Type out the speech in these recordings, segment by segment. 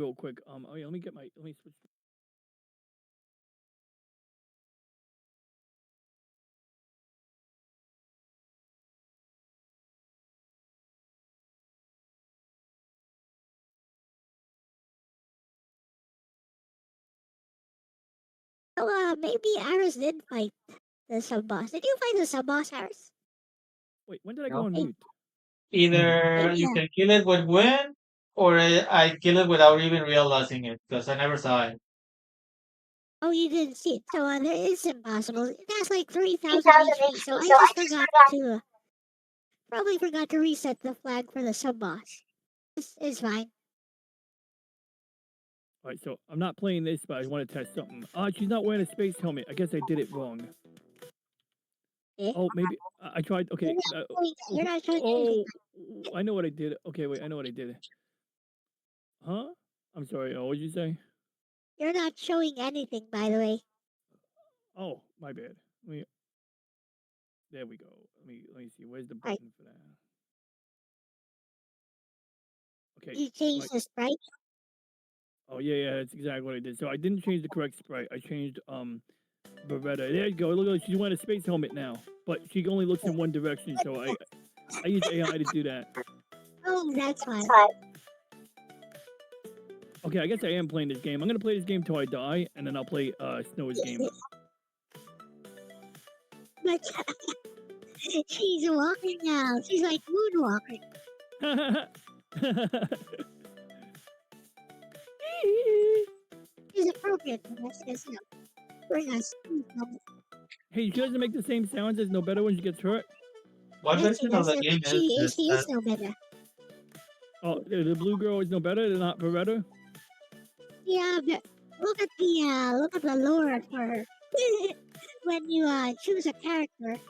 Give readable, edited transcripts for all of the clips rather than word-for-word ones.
real quick. Oh yeah, let me switch. Oh, maybe Aris did fight the sub boss. Did you fight the sub boss, Aris? Wait, when did I go No. on Hey, mute? Either you yeah. can kill it with wind, or I kill it without even realizing it because I never saw it. Oh, you didn't see it. So it's impossible. It has like 3,000 3,000 HP. So HP, I so I just just forgot forgot. to probably forgot to reset the flag for the sub boss. It's fine. All right, so I'm not playing this, but I want to test something. She's not wearing a space helmet. I guess I did it wrong. Eh? Oh, maybe I tried. Okay. You're not showing anything. Oh, I know what I did. Okay, wait, I know what I did. Huh? I'm sorry. Oh, what did you say? You're not showing anything, by the way. Oh, my bad. There we go. Let me see. Where's the Right. button for that? Okay. You changed the sprite. Oh yeah, that's exactly what I did. So I didn't change the correct sprite. I changed Beretta. There you go. Look at she's wearing a space helmet now, but she only looks in one direction. So I use AI to do that. Oh, that's fine. Okay, I guess I am playing this game. I'm gonna play this game till I die, and then I'll play Snow's game. But she's walking now. She's like moonwalking. She's appropriate for this, because, bring us. Hey, she doesn't make the same sounds as No Better when she gets hurt. What version of the game is She that? is no better. Oh, the blue girl is no better. They're not Beretta. Yeah, but look at the lore for her. When you choose a character,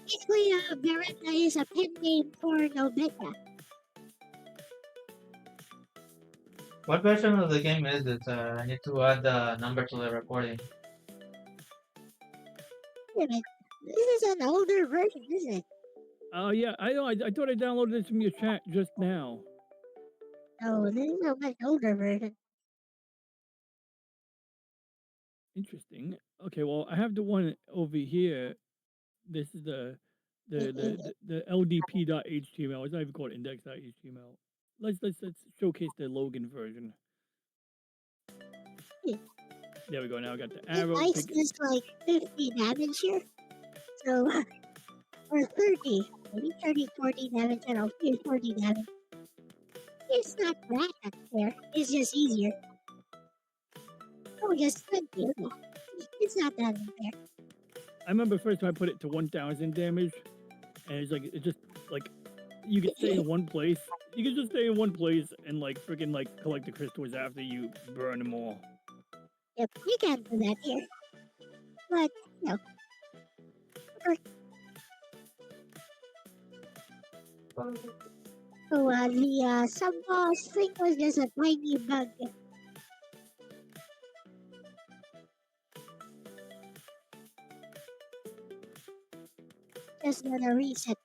basically Beretta is a pen name for Nobeta. What version of the game is it? I need to add the number to the recording. Wait a minute. This is an older version, isn't it? Oh yeah, I know. I thought I downloaded this from your chat just now. No, this is a much older version. Interesting. Okay, well, I have the one over here. This is the LDP.html. It's not even called index.html. Let's showcase the Logan version. There we go. Now I got the arrow. It ice is like 50 damage here. So, or 30. Maybe 30, 40 damage. I don't know, 40 damage. It's not that unfair. It's just easier. Oh, just 20. Okay. It's not that unfair. I remember first time I put it to 1,000 damage, and it's just like you can stay in one place. You can just stay in one place and like freaking like collect the crystals after you burn them all. Yep, you can't do that here. But, no. So, the sub boss thing was just a tiny bug. Just gonna reset.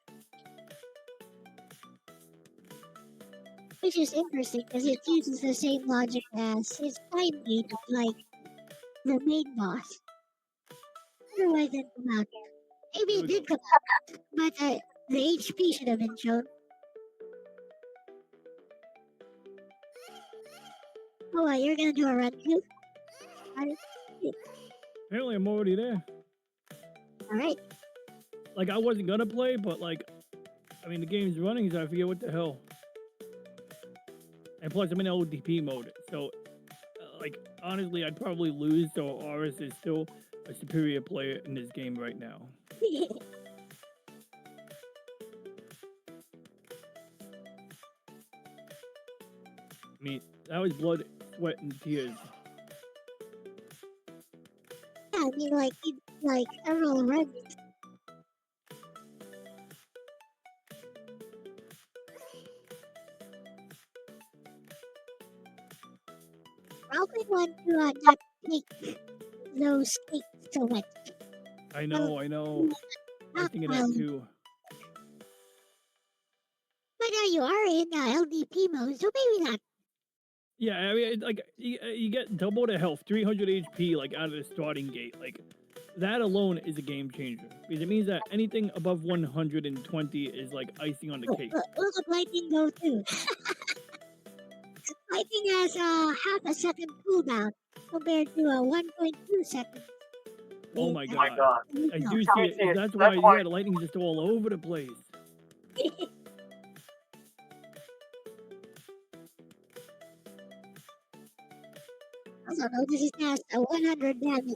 Which is interesting because it uses the same logic as his time gate, like the main boss. Otherwise, it didn't come out. Maybe it did come out, but the HP should have been shown. Oh, you're gonna do a run too? Apparently, I'm already there. Alright. Like I wasn't gonna play, but like, I mean, the game's running, so I forget what the hell. And plus, I'm in LDP mode, so like honestly, I'd probably lose. So RS is still a superior player in this game right now. I mean, that was blood, sweat, and tears. Yeah, I mean, like everyone runs. Probably want to not take those cakes so much. I know. I'm thinking that too. But now you are in LDP mode, so maybe not. Yeah, I mean, like you get double the health, 300 HP, like out of the starting gate. Like that alone is a game changer because it means that anything above 120 is like icing on the cake. Look at Lightning go too. Lightning has half a second cooldown compared to a 1.2 seconds. Oh my Oh god, I do see it. That's why yeah, the lightning's just all over the place. Also notice it has a 100 damage.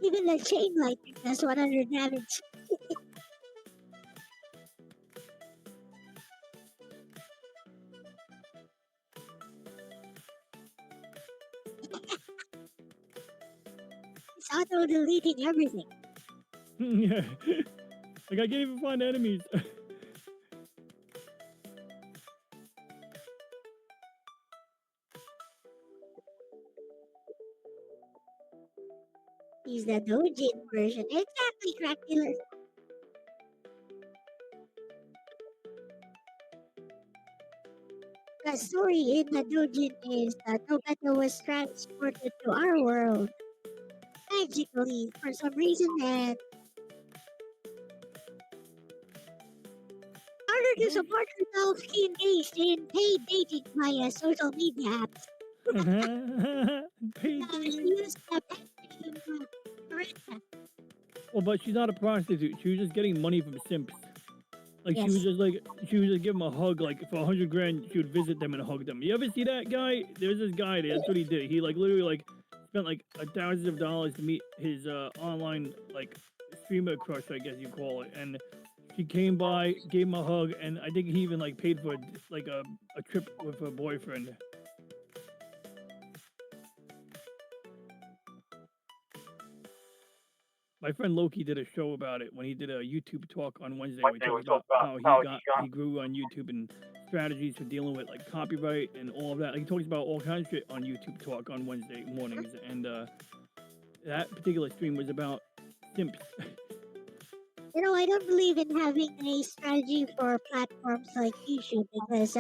Even the chain lightning has 100 damage. It's auto deleting everything. Yeah, like I can't even find enemies. He's the Dojin version. Exactly, Crackula. The story in the Dojin is that Nobeta was transported to our world magically for some reason, and in order to support herself, she engaged in paid dating via social media apps. Paid She dating. used the pet name Marissa. Well, but she's not a prostitute. She was just getting money from simps. Like Yes. she was just give him a hug. Like for 100 grand, she would visit them and hug them. You ever see that guy? There's this guy. That's what he did. He like literally like spent like thousands of dollars to meet his online like streamer crush, I guess you call it. And she came by, gave him a hug, and I think he even like paid for like a trip with her boyfriend. My friend Loki did a show about it when he did a YouTube talk on Wednesday. Where he talks about how he grew on YouTube and strategies for dealing with like copyright and all of that. Like, he talks about all kinds of shit on YouTube talk on Wednesday mornings, and that particular stream was about simps. You know, I don't believe in having a strategy for platforms like YouTube because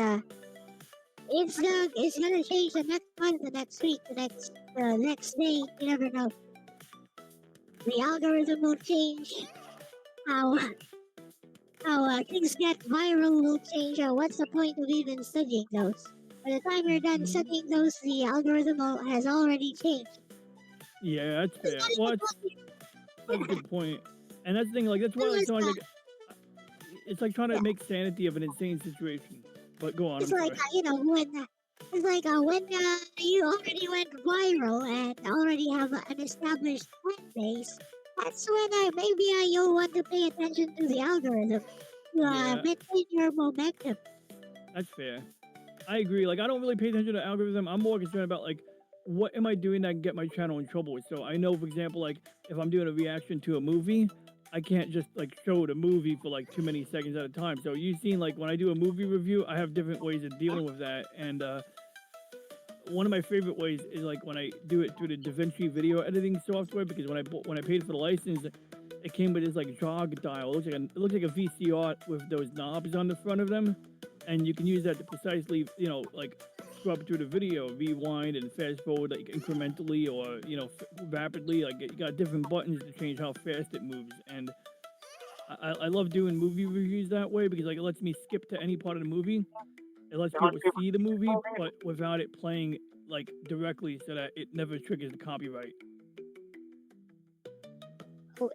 it's gonna change the next month, the next week, the next day. You never know. The algorithm will change. How things get viral will change. What's the point of even studying those? By the time you're done studying those, the algorithm has already changed. Yeah, that's fair. Well, that's a good point. And that's the thing. Like that's why like, it's like trying to make sanity of an insane situation. But go on. It's like you know when you already went viral and already have an established fan base. That's when maybe you'll want to pay attention to the algorithm to maintain your momentum. That's fair. I agree. Like I don't really pay attention to algorithm. I'm more concerned about like what am I doing that can get my channel in trouble. So I know, for example, like if I'm doing a reaction to a movie, I can't just like show the movie for like too many seconds at a time. So you've seen like when I do a movie review, I have different ways of dealing with that. And one of my favorite ways is like when I do it through the DaVinci video editing software, because when I paid for the license, it came with this like jog dial. It looks like a VCR with those knobs on the front of them, and you can use that to precisely, like scrub through the video, rewind and fast forward like incrementally or rapidly. Like you got different buttons to change how fast it moves, and I love doing movie reviews that way because like it lets me skip to any part of the movie. It lets people see the movie, but without it playing like directly, so that it never triggers the copyright.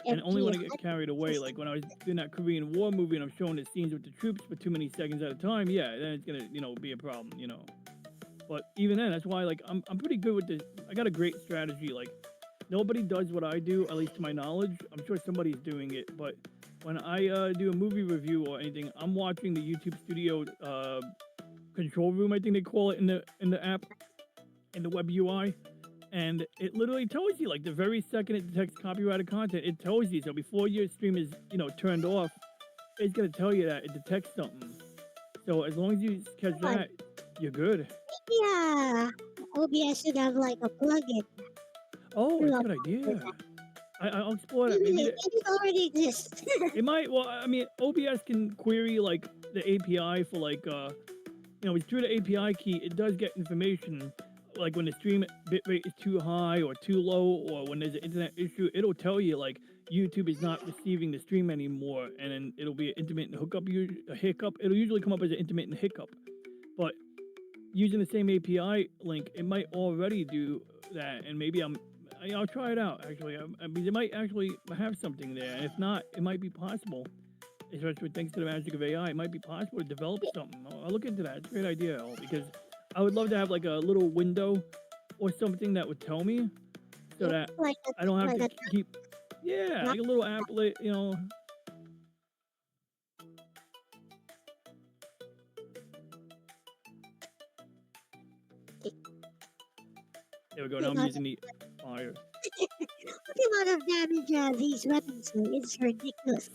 And only when I get carried away, like when I was doing that Korean War movie and I'm showing the scenes with the troops for too many seconds at a time, yeah, then it's gonna, be a problem, But even then, that's why like I'm pretty good with this. I got a great strategy. Like nobody does what I do, at least to my knowledge. I'm sure somebody's doing it, but when I do a movie review or anything, I'm watching the YouTube Studio control room, I think they call it in the app, in the web UI, and it literally tells you like the very second it detects copyrighted content, it tells you. So before your stream is turned off, it's gonna tell you that it detects something. So as long as you catch that, you're good. Yeah, OBS should have like a plugin. Oh, that's a good idea. I'll explore that. Maybe Maybe it already exists. it might. Well, I mean, OBS can query like the API for like through the API key, it does get information. Like when the stream bitrate is too high or too low, or when there's an internet issue, it'll tell you like YouTube is not receiving the stream anymore, and then it'll be an intermittent a hiccup. It'll usually come up as an intermittent hiccup, but using the same API link, it might already do that, and maybe I'll try it out. Actually, I mean, it might actually have something there, and if not, it might be possible. Especially thanks to the magic of AI, it might be possible to develop something. I'll look into that. It's a great idea, because I would love to have like a little window or something that would tell me, so that like I don't have like to keep. Yeah, like a little applet, There we go. Now I'm using the fire. the amount of damage these weapons do is ridiculous.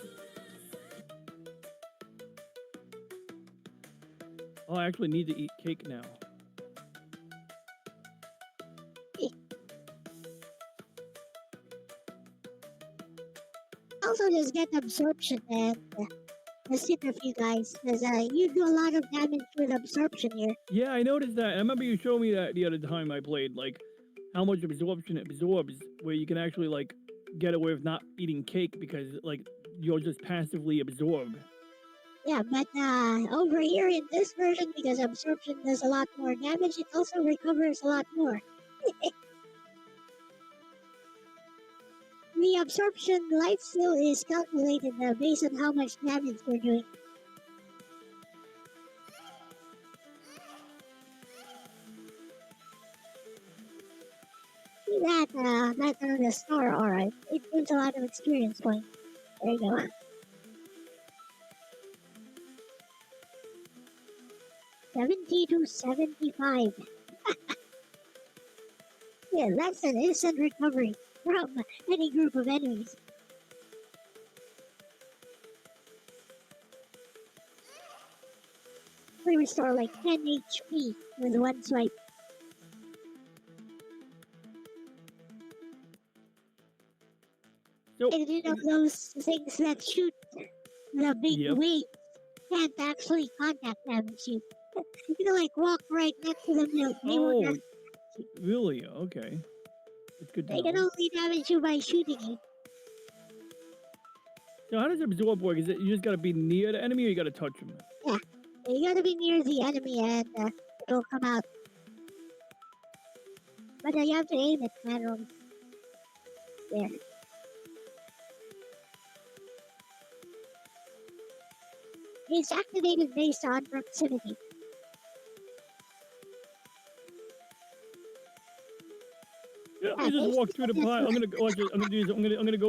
Oh, I actually need to eat cake now. Also, just get absorption and let's tip a few guys, because you do a lot of damage with absorption here. Yeah, I noticed that. I remember you showed me that the other time I played, like how much absorption it absorbs, where you can actually like get away with not eating cake because like you'll just passively absorb. Yeah, but over here in this version, because absorption does a lot more damage, it also recovers a lot more. The absorption lifesteal is calculated based on how much damage you're doing. See that, the star, alright. It gives a lot of experience points. There you go. 70 to 75. Yeah, that's an instant recovery from any group of enemies. We restore like 10 HP with one swipe. So, and you know those things that shoot the big weight can't actually contact damage you. You can like walk right next to them. They won't damage you. Really? Okay. It's good to They know. can only damage you by shooting you. So how does absorb work? Is it you just gotta be near the enemy, or you gotta touch them? Yeah, you gotta be near the enemy and it'll come out. But you have to aim it manually. There. It's activated based on proximity. Yeah, I just walk through the pile. I'm gonna go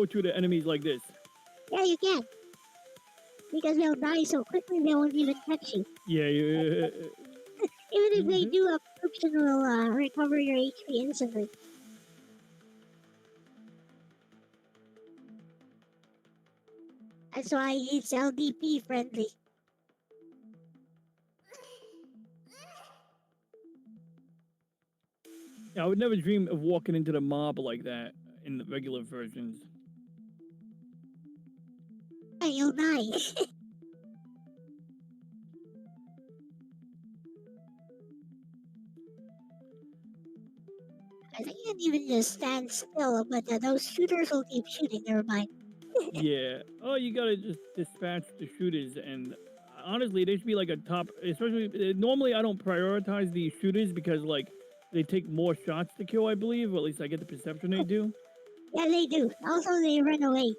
through the enemies like this. Yeah, you can. Because they'll die so quickly they won't even catch you. Yeah. Even if they do, absorption will recover your HP instantly. That's why it's LDP friendly. Yeah, I would never dream of walking into the mob like that in the regular versions. Yeah, you'll die. I think you can even just stand still, but those shooters will keep shooting, never mind. Yeah. Oh, you gotta just dispatch the shooters, and honestly, they should be like a top. Especially normally, I don't prioritize the shooters because like they take more shots to kill, I believe, or at least I get the perception they do. Yeah, they do. Also, they run away.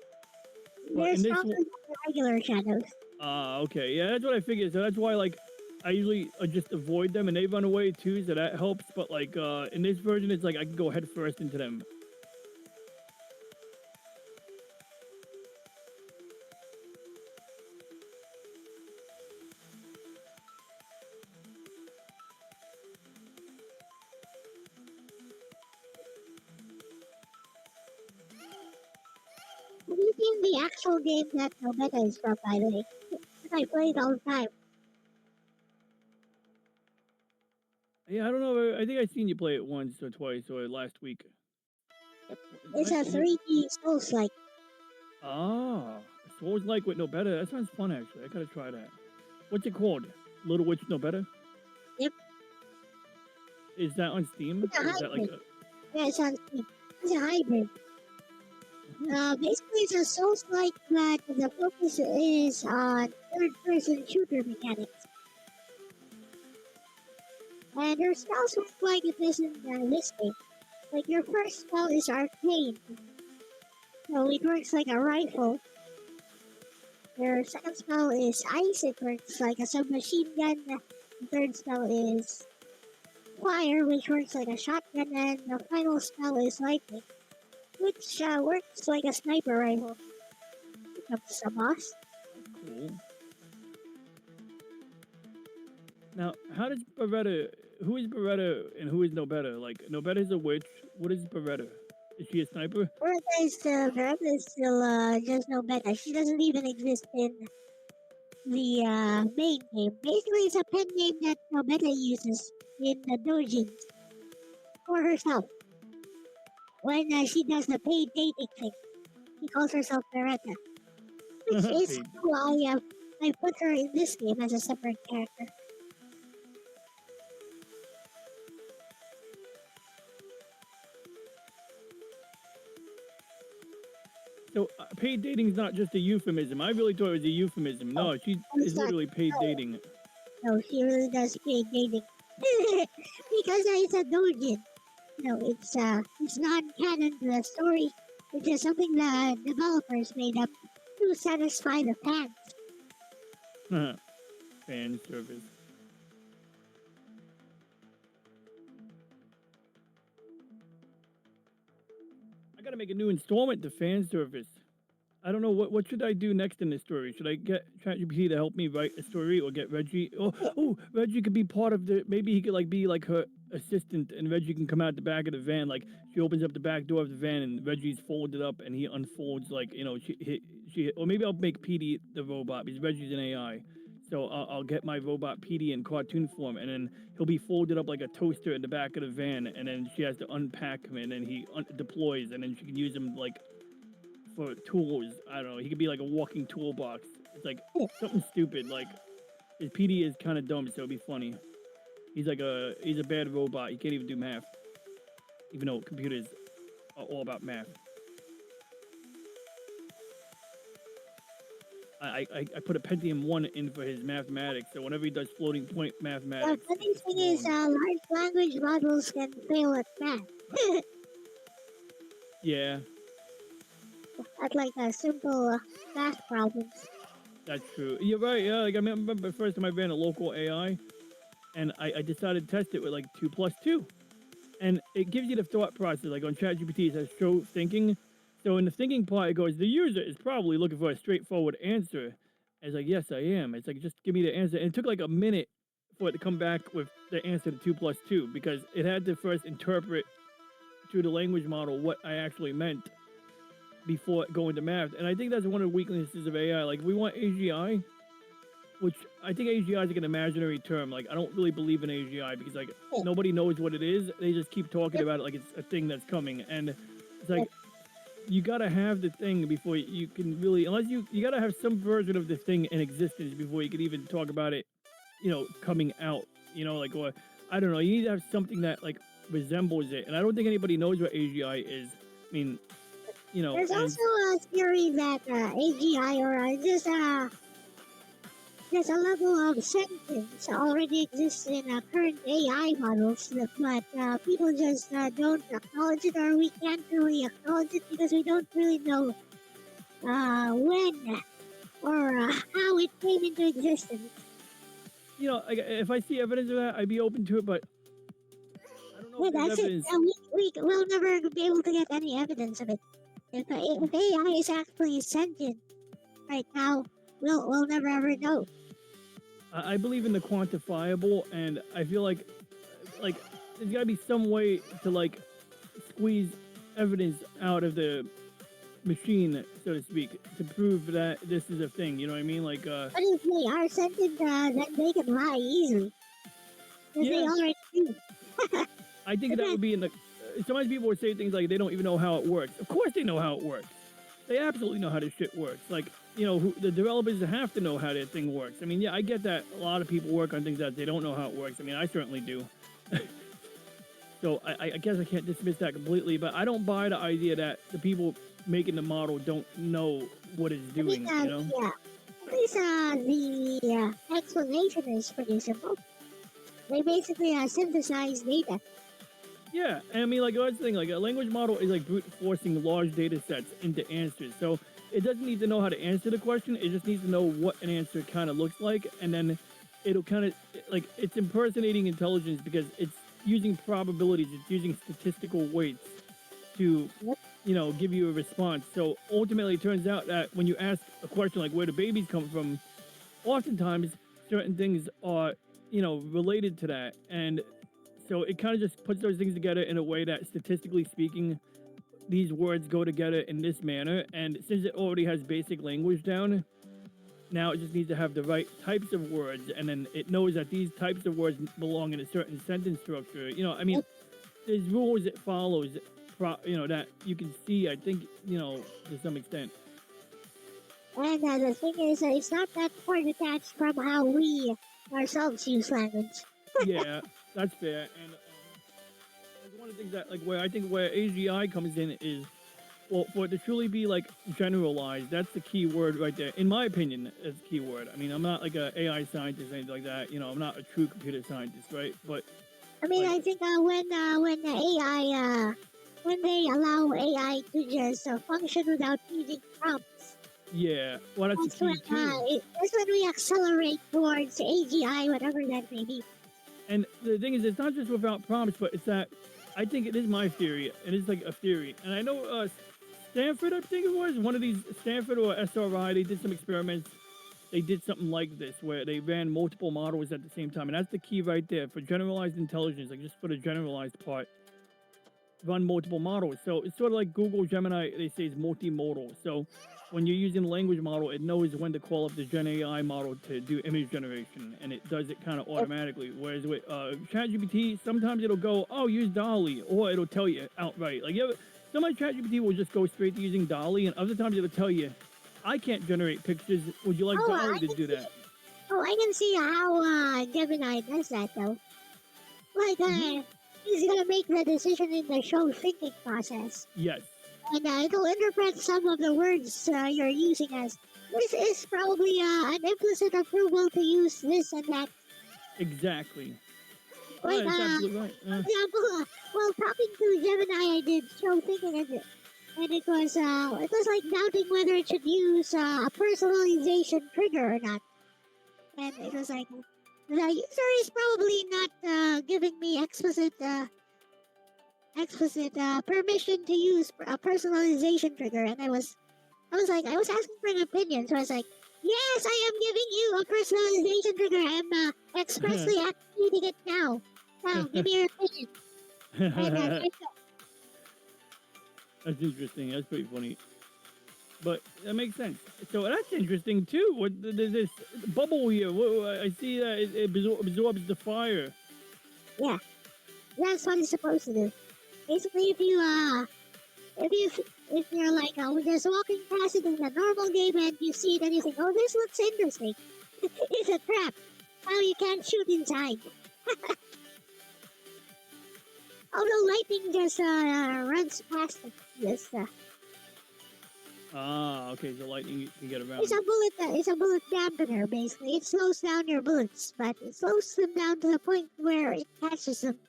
But They're in this stronger than the regular shadows. Okay. Yeah, that's what I figured. So that's why like I usually just avoid them, and they run away too, so that helps. But like in this version, it's like I can go head first into them. Have you seen the actual game that Nobeta is from, by the way? I play it all the time. Yeah, I don't know. I think I've seen you play it once or twice or last week. It's a 3D Souls-like. Ah, Souls like with no better. That sounds fun actually. I gotta try that. What's it called? Little Witch No Better? Yep. Is that on Steam? It's a Or is that like hybrid. Yeah, it's on Steam. It's a hybrid. Basically, it's a Souls-like, but the focus is on third-person shooter mechanics. And your spells work like it is in this game. Like, your first spell is Arcane. So it works like a rifle. Your second spell is Ice. It works like a submachine gun. The third spell is Fire, which works like a shotgun. And the final spell is Lightning, which works like a sniper rifle. Becomes a boss. cool? Now, how does Beretta? Who is Beretta and who is No Better? Like, No Better is a witch. What is Beretta? Is she a sniper? Beretta is still just no better. She doesn't even exist in the main game. Basically, it's a pen name that Nobeta uses in the dojins for herself. When she does the paid dating thing, she calls herself Beretta. Which is Paid. why I put her in this game as a separate character. So, paid dating is not just a euphemism. I really thought it was a euphemism. No, she is literally paid dating. No, she really does paid dating. Because it's a dojin. It's non-canon to the story, which is something the developers made up to satisfy the fans. Fan service. I gotta make a new installment to fan service. I don't know what should I do next in this story. Should I get ChatGPT to help me write a story, or get Reggie? Oh, Reggie could be part of the. Maybe he could like be like her assistant, and Reggie can come out the back of the van. Like she opens up the back door of the van, and Reggie's folded up, and he unfolds like she. Or maybe I'll make PD the robot because Reggie's an AI. So I'll get my robot PD in cartoon form, and then he'll be folded up like a toaster in the back of the van, and then she has to unpack him, and then he deploys, and then she can use him like for tools. I don't know. He could be like a walking toolbox. It's like something stupid. Like his PD is kind of dumb, so it'd be funny. He's a bad robot. He can't even do math, even though computers are all about math. I put a Pentium 1 in for his mathematics, so whenever he does floating point The mathematics, funny thing is, large language models can fail at math. yeah, At like simple math problems. that's true. You're right. Yeah, like I remember the first time I ran a local AI, and I decided to test it with like 2 plus 2. And it gives you the thought process, like on ChatGPT, it says show thinking. So in the thinking part, it goes, the user is probably looking for a straightforward answer. And it's like, yes, I am. It's like, just give me the answer. And it took like a minute for it to come back with the answer to 2 plus 2, because it had to first interpret through the language model what I actually meant before going to math. And I think that's one of the weaknesses of AI. Like, we want AGI, which I think AGI is like an imaginary term. Like, I don't really believe in AGI because like nobody knows what it is. They just keep talking about it like it's a thing that's coming. And it's like, you gotta have the thing before you can really, unless you gotta have some version of the thing in existence before you can even talk about it, coming out, like, or I don't know, you need to have something that like resembles it. And I don't think anybody knows what AGI is. I mean, There's also a theory that AGI or there's a level of sentience already exists in current AI models, but people just don't acknowledge it, or we can't really acknowledge it because we don't really know when or how it came into existence. Like, if I see evidence of that, I'd be open to it, but I don't know if there's That's it. evidence. We'll never be able to get any evidence of it. If AI is actually sentient right now, we'll never ever know. I believe in the quantifiable, and I feel like there's got to be some way to like squeeze evidence out of the machine, so to speak, to prove that this is a thing. You know what I mean? Like, But if they are sentient, then they can lie easily. Because they already do. I think that would be in the sometimes people will say things like they don't even know how it works. Of course they know how it works. They absolutely know how this shit works. Like, the developers have to know how their thing works. I mean, yeah, I get that a lot of people work on things that they don't know how it works. I mean, I certainly do. So I guess I can't dismiss that completely, but I don't buy the idea that the people making the model don't know what it's doing, Yeah. At least the explanation is pretty simple. They basically synthesize data. Yeah, and I mean, like, that's the thing. Like, a language model is like brute forcing large data sets into answers. So it doesn't need to know how to answer the question. It just needs to know what an answer kind of looks like, and then it'll kind of like it's impersonating intelligence because it's using probabilities. It's using statistical weights to, give you a response. So ultimately, it turns out that when you ask a question like where do babies come from, oftentimes certain things are, related to that, and so it kind of just puts those things together in a way that, statistically speaking, these words go together in this manner. And since it already has basic language down, now it just needs to have the right types of words, and then it knows that these types of words belong in a certain sentence structure. I mean, there's rules it follows, that you can see, I think, to some extent. And the thing is, it's not that far detached from how we ourselves use language. Yeah, that's fair. And like one of the things that, like, where I think where AGI comes in is, well, for it to truly be like generalized, that's the key word right there. In my opinion, it's the key word. I mean, I'm not like a AI scientist or anything like that. I'm not a true computer scientist, right? But I mean, I think when the AI when they allow AI to just function without using prompts. Yeah, well, that's the key too. That's when we accelerate towards AGI, whatever that may be. And the thing is, it's not just without prompts, but it's that I think it is my theory, and it's like a theory. And I know Stanford, I think it was one of these Stanford or SRI. They did some experiments. They did something like this where they ran multiple models at the same time, and that's the key right there for generalized intelligence. Like just for the generalized part, run multiple models. So it's sort of like Google Gemini. They say is multimodal. So when you're using the language model, it knows when to call up the Gen AI model to do image generation, and it does it kind of automatically. Whereas with ChatGPT, sometimes it'll go, "Oh, use DALL-E," or it'll tell you outright. Like sometimes ChatGPT will just go straight to using DALL-E, and other times it'll tell you, "I can't generate pictures. Would you like DALL-E to do that?" I can see how Gemini does that though. Like, he's gonna make the decision in the show thinking process. Yes. And it'll interpret some of the words you're using as this is probably an implicit approval to use this and that. Exactly. Like, that's absolutely right. for example, while talking to Gemini, I did show thinking, and it was like doubting whether it should use a personalization trigger or not. And it was like, the user is probably not giving me explicit permission to use a personalization trigger. And I was asking for an opinion. So I was like, yes, I am giving you a personalization trigger. I'm expressly activating it now. Now, give me your opinion. And, that's interesting. That's pretty funny. But that makes sense. So that's interesting too. What there's this bubble here? I see that it absorbs the fire. Yeah, that's what it's supposed to do. Basically, if you're like just walking past it in the normal game and you see it and you think, oh, this looks interesting, it's a trap. Now you can't shoot inside. Although lightning just runs past it. Just, okay. So lightning can get around. It's a bullet dampener, basically. It slows down your bullets, but it slows them down to the point where it catches them.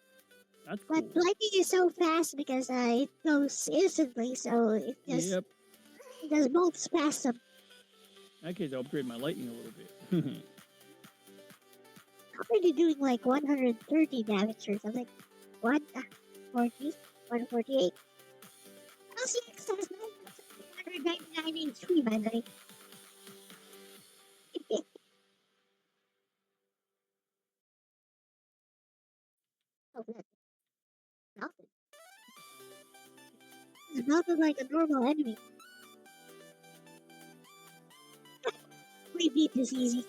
That's cool. But lightning is so fast because it goes instantly, so it just it just bolts past them. In that case, I'll upgrade my lightning a little bit. I'm already doing like 130 damage or something. 140, 148. Elle-C X has 199 HP, by the way. Oh, that melted. It's melted like a normal enemy. We beat this easy.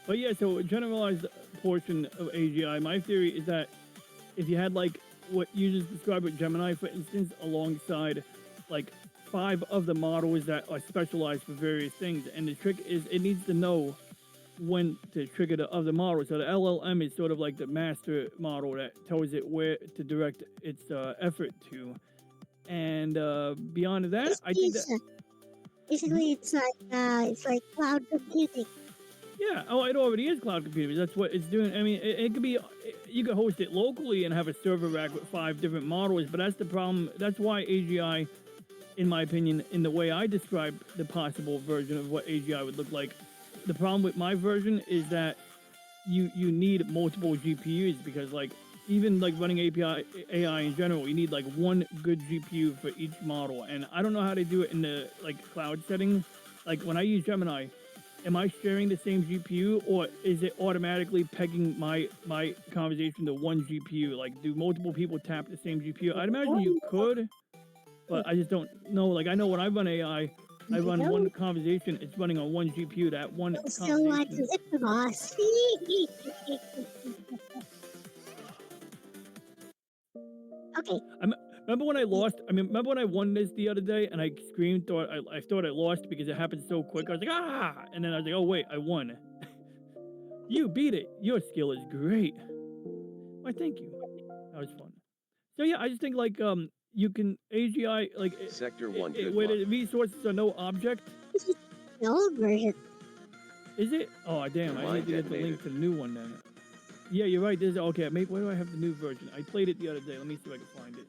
But yeah, so a generalized portion of AGI, my theory is that if you had like what you just described with Gemini, for instance, alongside like 5 of the models that are specialized for various things, and the trick is it needs to know when to trigger the other model. So the LLM is sort of like the master model that tells it where to direct its effort to. And beyond that, I think that basically it's like cloud computing. yeah, oh, it already is cloud computing. That's what it's doing. I mean, it could be you could host it locally and have a server rack with 5 different models, but that's the problem. That's why AGI, in my opinion, in the way I describe the possible version of what AGI would look like, the problem with my version is that you need multiple GPUs because like even like running API AI in general, you need like one good GPU for each model, and I don't know how to do it in the like cloud setting. Like when I use Gemini, am I sharing the same GPU or is it automatically pegging my conversation to one GPU? Like, do multiple people tap the same GPU? I'd imagine you could, but I just don't know. Like, I know when I run AI, I run one conversation. It's running on one GPU. That one You still want to conversation. lick the boss. Okay. Remember when I lost? I mean, remember when I won this the other day and I screamed? I thought I lost because it happened so quick. I was like, ah! And then I was like, oh wait, I won. You beat it. Your skill is great. Why, thank you. That was fun. So yeah, I just think like you can AGI like Sector 1, good where luck. the resources are no object. This is the old version. Is it? Oh damn! Your I need mind to get the link detonated. to the new one then. Yeah, you're right. There's okay. Where do I have the new version? I played it the other day. Let me see if I can find it.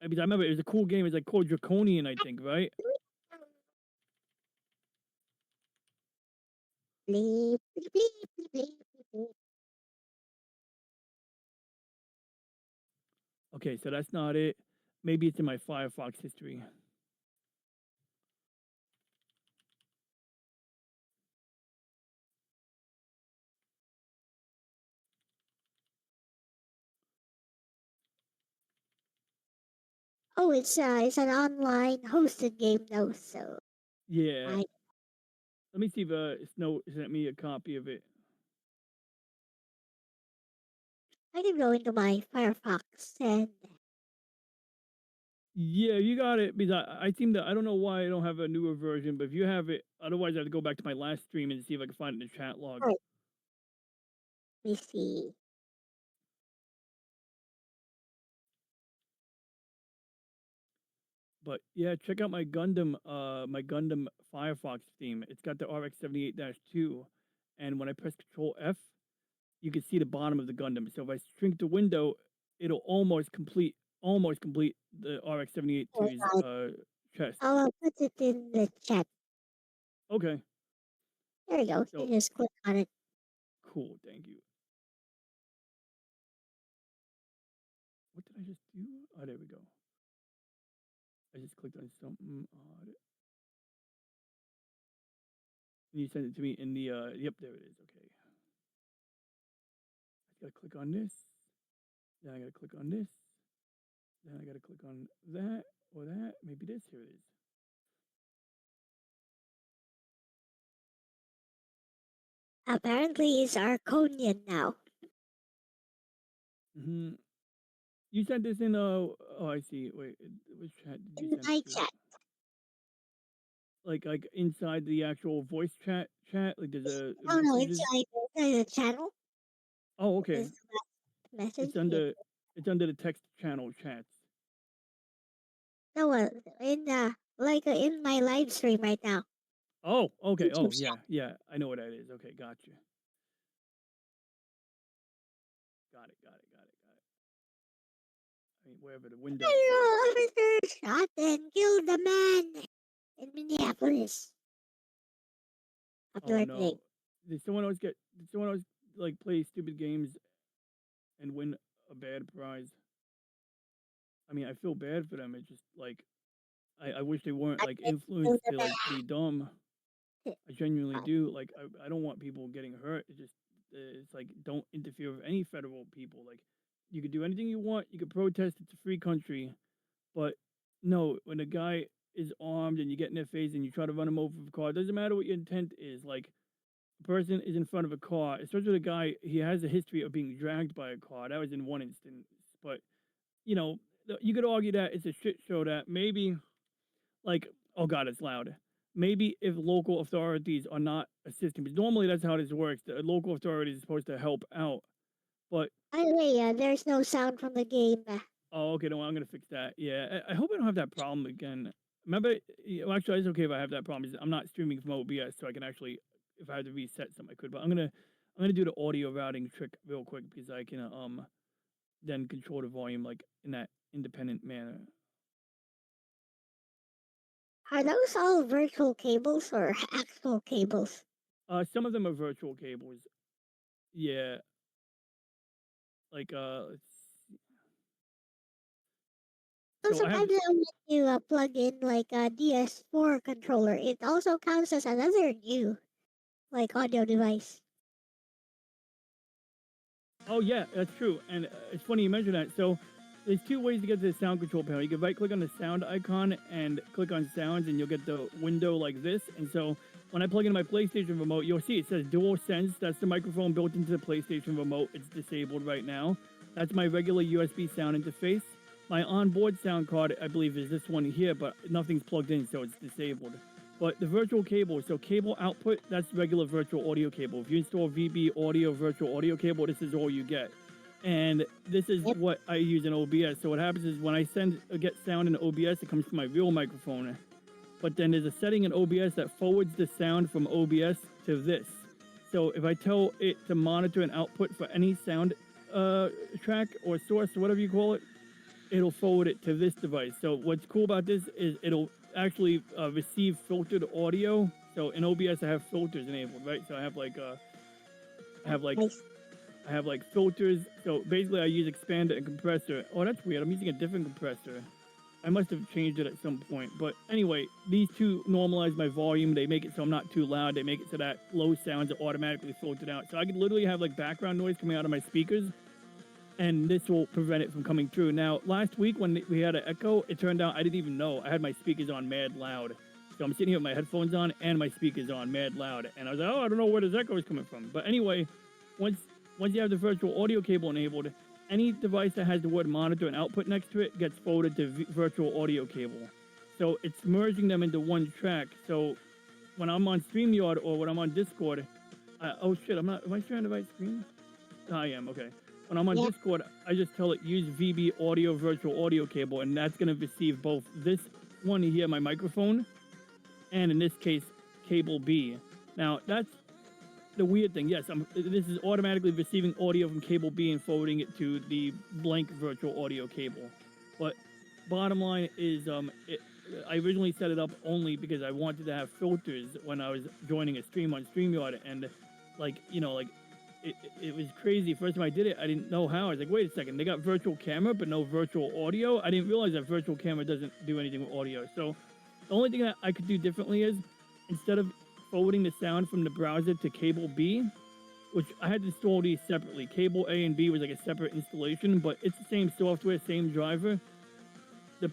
I mean, I remember it was a cool game. It's like called Draconian, I think, right? Bleep, bleep, bleep, bleep, bleep. Okay, so that's not it. Maybe it's in my Firefox history. Oh, it's an online hosted game though, so Yeah. I Let me see if Snow sent me a copy of it. can go into my Firefox and Yeah, you got it. Because I seem to, I don't know why I don't have a newer version, but if you have it, otherwise I have to go back to my last stream and see if I can find it in the chat log. Alright. Let me see. But yeah, check out my Gundam Firefox theme. It's got the RX-78-2, and when I press Control F, you can see the bottom of the Gundam. So if I shrink the window, it'll almost complete the RX-78-2's chest. I'll put it in the chat. Okay, There you go. so You just click on it. cool. Thank you. What did I just do? Oh, there we go. I just clicked on something odd. And you sent it to me in the yep, there it is. Okay. I gotta click on this. Then I gotta click on this. Then I gotta click on that or that. Maybe this. Here it is. Apparently, it's Arconian now. Mm-hmm. You sent this in oh I see. Wait, which chat did you In send my it to? chat. Like inside the actual voice chat? Like there's a Oh no, messages. inside the channel. Oh, okay. Is the message. It's under the text channel chats. No, in my live stream right now. Oh, okay. Oh, YouTube yeah, chat. yeah. I know what that is. Okay, gotcha. Got it. I mean, wherever the window. Hello, officer! Shot and killed the man in Minneapolis. Oh Popular today. no. Did someone else like play stupid games and win a bad prize? I mean, I feel bad for them. It's just like I wish they weren't I like did kill influenced the to like be dumb. I genuinely do. Like I don't want people getting hurt. It's like don't interfere with any federal people. Like you could do anything you want. You could protest. It's a free country. But no, when a guy is armed and you get in their face and you try to run them over with a car, it doesn't matter what your intent is. Like, a person is in front of a car, especially the guy, he has a history of being dragged by a car. That was in one instance. But, you know, you could argue that it's a shit show that maybe, like, oh God, it's loud. Maybe if local authorities are not assisting, because normally that's how this works. The local authorities are supposed to help out. But By the way, there's no sound from the game. oh, okay, no, I'm gonna fix that. Yeah, I hope I don't have that problem again. Remember, well, actually, it's okay if I have that problem. I'm not streaming from OBS, so I can actually, if I had to reset something, I could. But I'm gonna do the audio routing trick real quick because I can then control the volume like in that independent manner. Are those all virtual cables or actual cables? Some of them are virtual cables. Yeah, like So so I have. sometimes when you plug in like a DS4 controller, it also counts as another new like audio device. Oh yeah, that's true. And it's funny you mention that. So there's two ways to get to the sound control panel. You can right click on the sound icon and click on sounds and you'll get the window like this. And so when I plug in my PlayStation remote, you'll see it says Dual Sense. That's the microphone built into the PlayStation remote. It's disabled right now. That's my regular USB sound interface. My onboard sound card, I believe, is this one here, but nothing's plugged in, so it's disabled. But the virtual cable, so cable output, that's regular virtual audio cable. If you install VB audio virtual audio cable, this is all you get. And this is what I use in OBS. So what happens is when I get sound in OBS, it comes from my real microphone. But then there's a setting in OBS that forwards the sound from OBS to this. So if I tell it to monitor an output for any sound track or source or whatever you call it, it'll forward it to this device. So what's cool about this is it'll actually receive filtered audio. So in OBS I have filters enabled, right? So I have like filters. So basically I use expander and compressor. Oh, that's weird. I'm using a different compressor. I must have changed it at some point. But anyway, these two normalize my volume. They make it so I'm not too loud. They make it so that low sounds are automatically filtered out. So I could literally have like background noise coming out of my speakers, and this will prevent it from coming through. Now, last week when we had an echo, it turned out I didn't even know. I had my speakers on mad loud. So I'm sitting here with my headphones on and my speakers on mad loud. And I was like, oh, I don't know where this echo is coming from. But anyway, once you have the virtual audio cable enabled, any device that has the word monitor and output next to it gets forwarded to virtual audio cable. So it's merging them into one track. So when I'm on StreamYard or when I'm on Discord, oh shit, am I sharing the right screen? I am, okay. When I'm on Discord, I just tell it use VB audio virtual audio cable, and that's going to receive both this one here, my microphone, and in this case, cable B. Now, that's the weird thing. Yes, this is automatically receiving audio from cable B and forwarding it to the blank virtual audio cable. But bottom line is, I originally set it up only because I wanted to have filters when I was joining a stream on StreamYard, and it was crazy. First time I did it, I didn't know how. I was like, wait a second, they got virtual camera but no virtual audio? I didn't realize that virtual camera doesn't do anything with audio. So the only thing that I could do differently is, instead of forwarding the sound from the browser to cable B, which I had to install these separately. Cable A and B was like a separate installation, but it's the same software, same driver. Not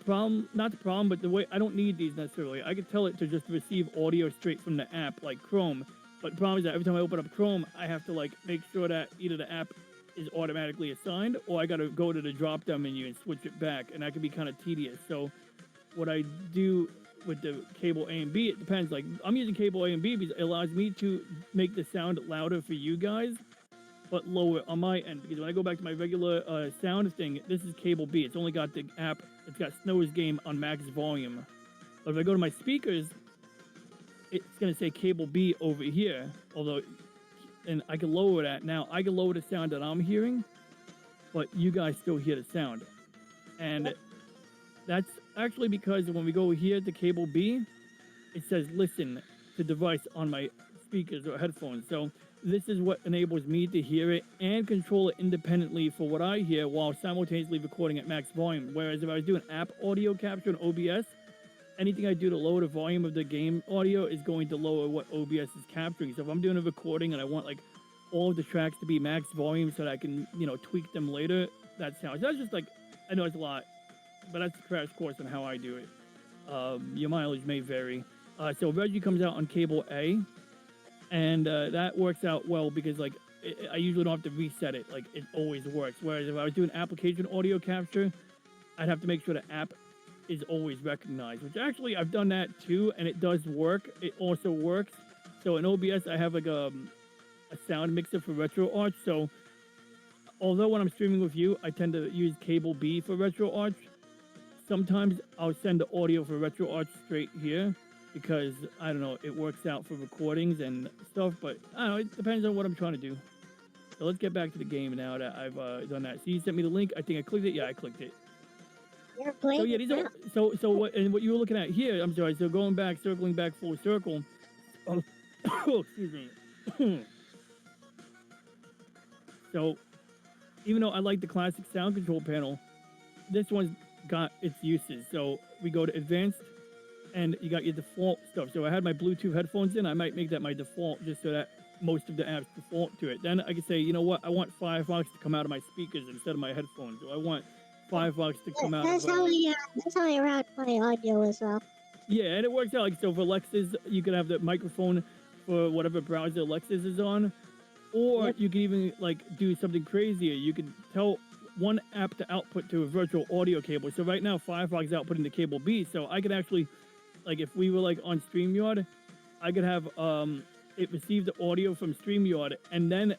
the problem, but the way I don't need these necessarily. I could tell it to just receive audio straight from the app, like Chrome. But the problem is that every time I open up Chrome, I have to like make sure that either the app is automatically assigned, or I got to go to the drop-down menu and switch it back, and that can be kind of tedious. So what I do with the cable A and B, it depends. Like, I'm using cable A and B because it allows me to make the sound louder for you guys, but lower on my end. Because when I go back to my regular sound thing, this is cable B. It's only got the app. It's got Snow's Game on max volume. But if I go to my speakers, it's going to say cable B over here, and I can lower that. Now, I can lower the sound that I'm hearing, but you guys still hear the sound. And that's actually because when we go here to cable B, it says listen to device on my speakers or headphones. So this is what enables me to hear it and control it independently for what I hear while simultaneously recording at max volume. Whereas if I was doing app audio capture in OBS, anything I do to lower the volume of the game audio is going to lower what OBS is capturing. So if I'm doing a recording and I want like all of the tracks to be max volume so that I can, tweak them later, that sounds. That's just like, I know it's a lot, but that's a crash course on how I do it. Your mileage may vary. So Reggie comes out on cable A, and that works out well because like I usually don't have to reset it. Like it always works. Whereas if I was doing application audio capture, I'd have to make sure the app is always recognized. Which actually I've done that too, and it does work. It also works. So in OBS, I have like a sound mixer for RetroArch. So although when I'm streaming with you, I tend to use cable B for RetroArch. Sometimes I'll send the audio for RetroArch straight here because I don't know, it works out for recordings and stuff. But I don't know, it depends on what I'm trying to do. So let's get back to the game now that I've done that. So you sent me the link. I think I clicked it. Yeah, I clicked it. You're playing So yeah, these are so what and what you were looking at here. I'm sorry. So going back, circling back full circle. Oh, excuse me. So even though I like the classic sound control panel, this one's got its uses. So we go to advanced, and you got your default stuff. So I had my Bluetooth headphones in. I might make that my default just so that most of the apps default to it. Then I can say, you know what? I want Firefox to come out of my speakers instead of my headphones. So I want Firefox to come out that's of... that's how I route my audio as well. Yeah, and it works out. Like, so for Lexus, you can have the microphone for whatever browser Lexus is on. Or you can even, like, do something crazier. You can tell one app to output to a virtual audio cable. So right now, Firefox is outputting the cable B. So I could actually, like, if we were, like, on StreamYard, I could have it receive the audio from StreamYard, and then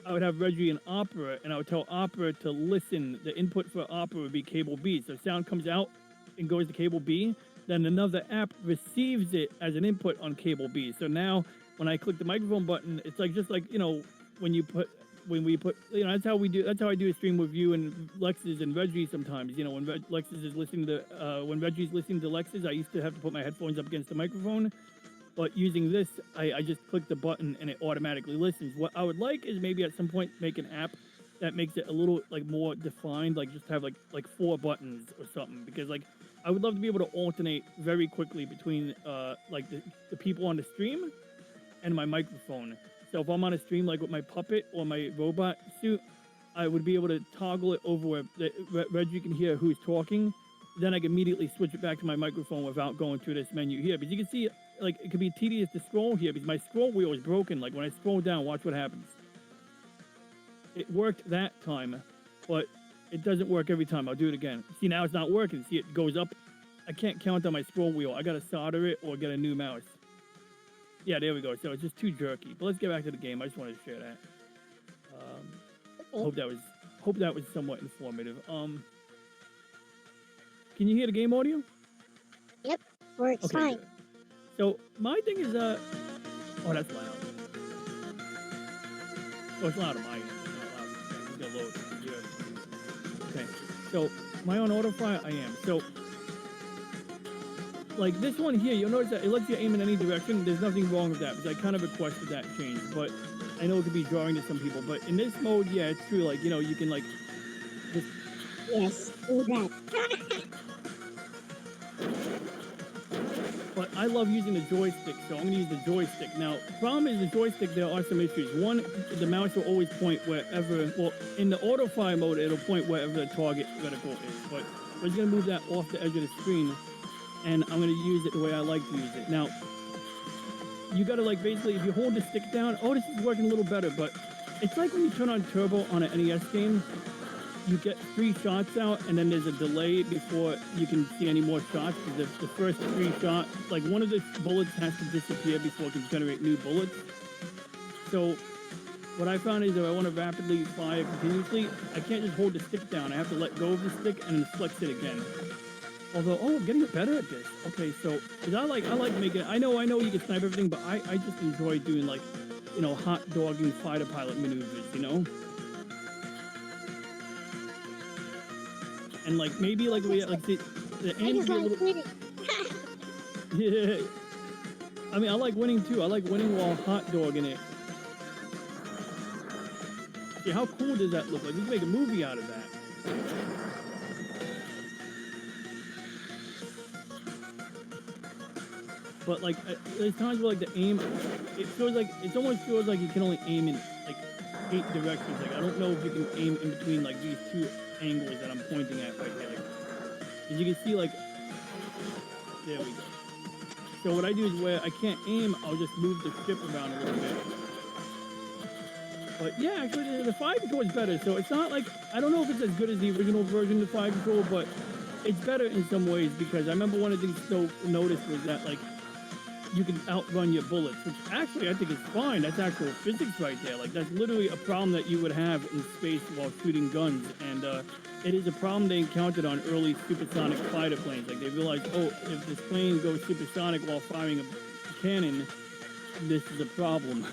I would have Reggie and Opera, and I would tell Opera to listen. The input for Opera would be cable B. So sound comes out and goes to cable B. Then another app receives it as an input on cable B. So now when I click the microphone button, it's like just like, you know, when we put, you know, that's how I do a stream with you and Lexus and Reggie sometimes. You know, when Lexus is listening to, when Reggie's listening to Lexus, I used to have to put my headphones up against the microphone. But using this, I just click the button and it automatically listens. What I would like is maybe at some point make an app that makes it a little like more defined, like just have like 4 buttons or something. Because like I would love to be able to alternate very quickly between like the people on the stream and my microphone. So if I'm on a stream like with my puppet or my robot suit, I would be able to toggle it over where Reggie can hear who's talking. Then I can immediately switch it back to my microphone without going through this menu here. But you can see, like, it could be tedious to scroll here because my scroll wheel is broken. Like, when I scroll down, watch what happens. It worked that time, but it doesn't work every time. I'll do it again. See, now it's not working. See, it goes up. I can't count on my scroll wheel. I got to solder it or get a new mouse. Yeah, there we go. So it's just too jerky. But let's get back to the game. I just wanted to share that. Hope that was somewhat informative. Can you hear the game audio? Yep, works fine. Good. So my thing is oh, that's loud. Oh, it's loud on my end. It's not loud. It's gonna load. Yeah. Okay. So am I on auto fire? I am. So like this one here, you'll notice that it lets you aim in any direction. There's nothing wrong with that because I kind of requested that change, but I know it could be jarring to some people. But in this mode, yeah, it's true. Like, you know, you can like just... Yes, do that. But I love using the joystick, so I'm going to use the joystick. Now, the problem is the joystick, there are some issues. One, the mouse will always point wherever, well, in the auto fire mode, it'll point wherever the target reticle is. But we're just going to move that off the edge of the screen, and I'm going to use it the way I like to use it. Now, you got to, like, basically, if you hold the stick down, oh, this is working a little better, but it's like when you turn on turbo on an NES game, you get 3 shots out, and then there's a delay before you can see any more shots. Because the first 3 shots, like one of the bullets has to disappear before it can generate new bullets. So what I found is if I want to rapidly fire continuously, I can't just hold the stick down. I have to let go of the stick and then flex it again. Although, oh, I'm getting better at this. Okay, so because I like making. I know you can snipe everything, but I just enjoy doing like, you know, hot dogging fighter pilot maneuvers. You know. And like maybe like we like the aim I just like winning. Yeah. I mean, I like winning too. I like winning while hot dogging it. See, how cool does that look? Like we can make a movie out of that. But like there's times where like the aim, it almost feels like you can only aim in like 8 directions. Like I don't know if you can aim in between like these 2 angles that I'm pointing at right here. Like, as you can see, like There we go. So what I do is where I can't aim, I'll just move the ship around a little bit. But yeah, actually the fire control is better. So it's not like, I don't know if it's as good as the original version of the fire control, but it's better in some ways because I remember one of the things I noticed was that like you can outrun your bullets, which actually I think is fine. That's actual physics right there. Like that's literally a problem that you would have in space while shooting guns. And it is a problem they encountered on early supersonic fighter planes. Like they realized, oh, if this plane goes supersonic while firing a cannon, this is a problem.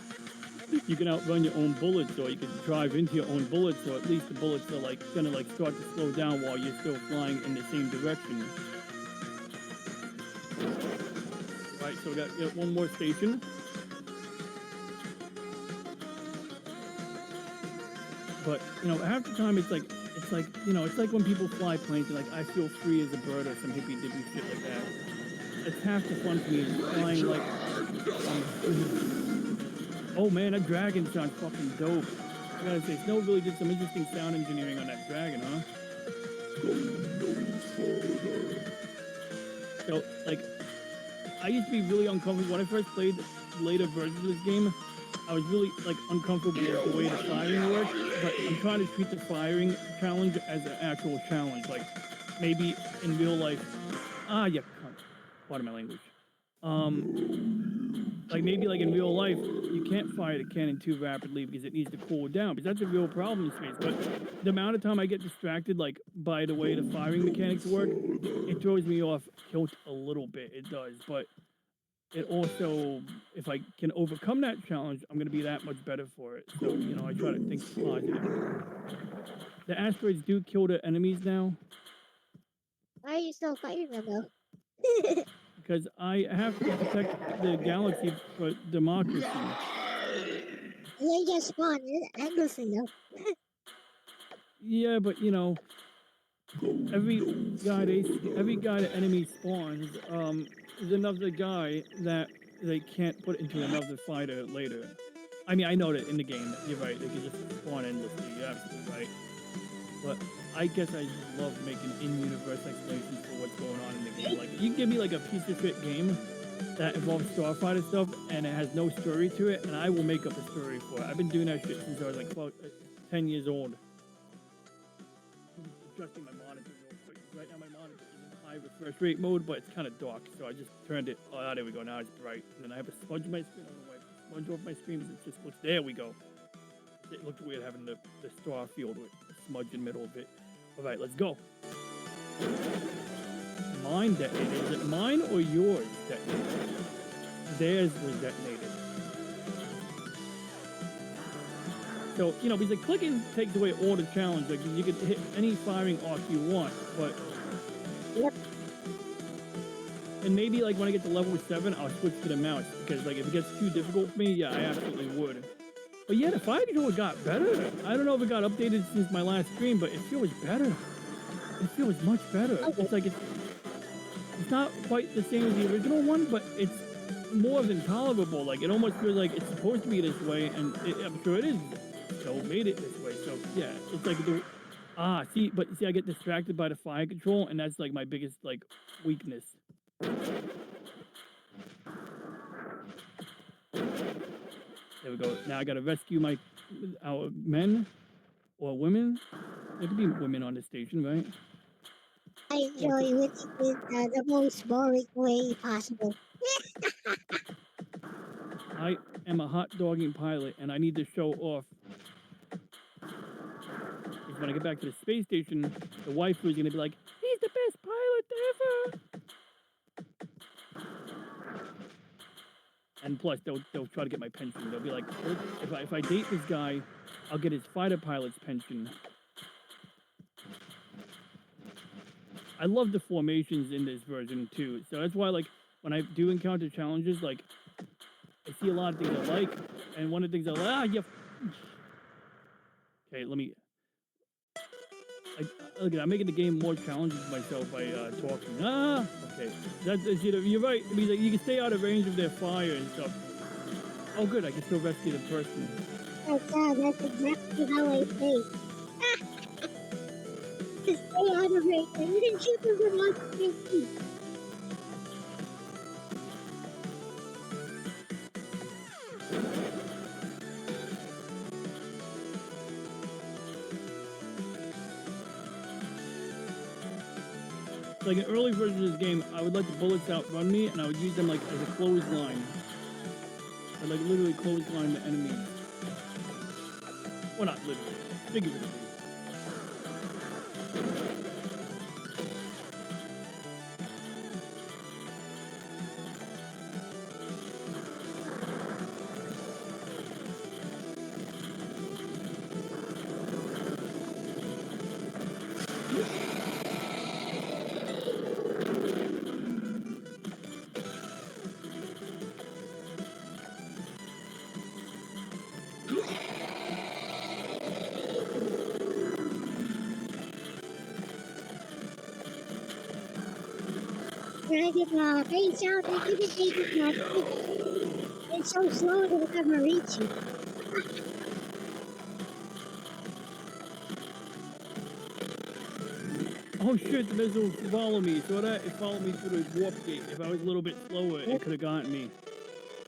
You can outrun your own bullets, or you can drive into your own bullets, or at least the bullets are like gonna like start to slow down while you're still flying in the same direction. Right, so we got one more station. But you know, half the time it's like you know, it's like when people fly planes, they're like, I feel free as a bird or some hippie dippy shit like that. It's half the fun for me is flying like oh man, that dragon sounds fucking dope. I gotta say, Snow really did some interesting sound engineering on that dragon, huh? So, like, I used to be really uncomfortable when I first played later versions of this game. I was really like uncomfortable with the way the firing worked, but I'm trying to treat the firing challenge as an actual challenge. Like, maybe in real life, you cunt. Pardon my language. Like maybe like in real life, you can't fire the cannon too rapidly because it needs to cool down, because that's a real problem in space. But the amount of time I get distracted, like by the way the firing mechanics work, it throws me off kilt a little bit. It does, but it also, if I can overcome that challenge, I'm gonna be that much better for it. So you know, I try to think positive. The asteroids do kill the enemies now. Why are you still fighting them though? Because I have to protect the galaxy for democracy. They just spawn endlessly though. Yeah, but you know, every guy that enemy spawns, is another guy that they can't put into another fighter later. I mean, I know that in the game, you're right, they can just spawn endlessly, you're absolutely right. But I guess I just love making in-universe explanations for what's going on in the game. Like, you give me like a piece of shit game that involves Starfighter stuff and it has no story to it, and I will make up a story for it. I've been doing that shit since I was like 10 years old. I'm adjusting my monitor real quick. Right now my monitor is in high refresh rate mode, but it's kind of dark, so I just turned it. Oh, there we go. Now it's bright. And then I have a smudge on my screen. I don't know why I smudge off my screen, because it just looks. There we go. It looked weird having the star field with smudge in the middle of it. All right, let's go. Mine detonated. Is it mine or yours detonated? Theirs was detonated. So, you know, because like clicking takes away all the challenge. Like you can hit any firing arc you want, but Yep. and maybe like when I get to level 7, I'll switch to the mouse, because like if it gets too difficult for me, yeah, I absolutely would. But yeah, the fire control got better. I don't know if it got updated since my last stream, but it feels better. It feels much better. Okay. It's like it's not quite the same as the original one, but it's more than tolerable. Like it almost feels like it's supposed to be this way, and I'm sure it is. So made it this way. So yeah, it's like the see, I get distracted by the fire control, and that's like my biggest like weakness. There we go. Now I gotta rescue our men or women. There could be women on the station, right? I enjoy winning in the most boring way possible. I am a hot dogging pilot, and I need to show off. Because when I get back to the space station, the wife was gonna be like, "He's the best pilot ever." And plus, they'll try to get my pension. They'll be like, if I date this guy, I'll get his fighter pilot's pension. I love the formations in this version too. So that's why, like, when I do encounter challenges, like, I see a lot of things I like, and one of the things I like, okay, let me. Look, I'm making the game more challenging for myself by talking. Okay. You're right. I mean, like, you can stay out of range of their fire and stuff. Oh, good. I can still rescue the person. That's exactly how I think. To stay out of range, and you can shoot them from 150 feet. Like an early version of this game, I would let the bullets outrun me, and I would use them like as a clothesline. I'd like literally clothesline the enemies. Well, not literally, figuratively. Dragon face out and even take it back. It's so slow to ever reach you. Oh shit, the missile followed me. So that it followed me through the warp gate. If I was a little bit slower, it could have gotten me.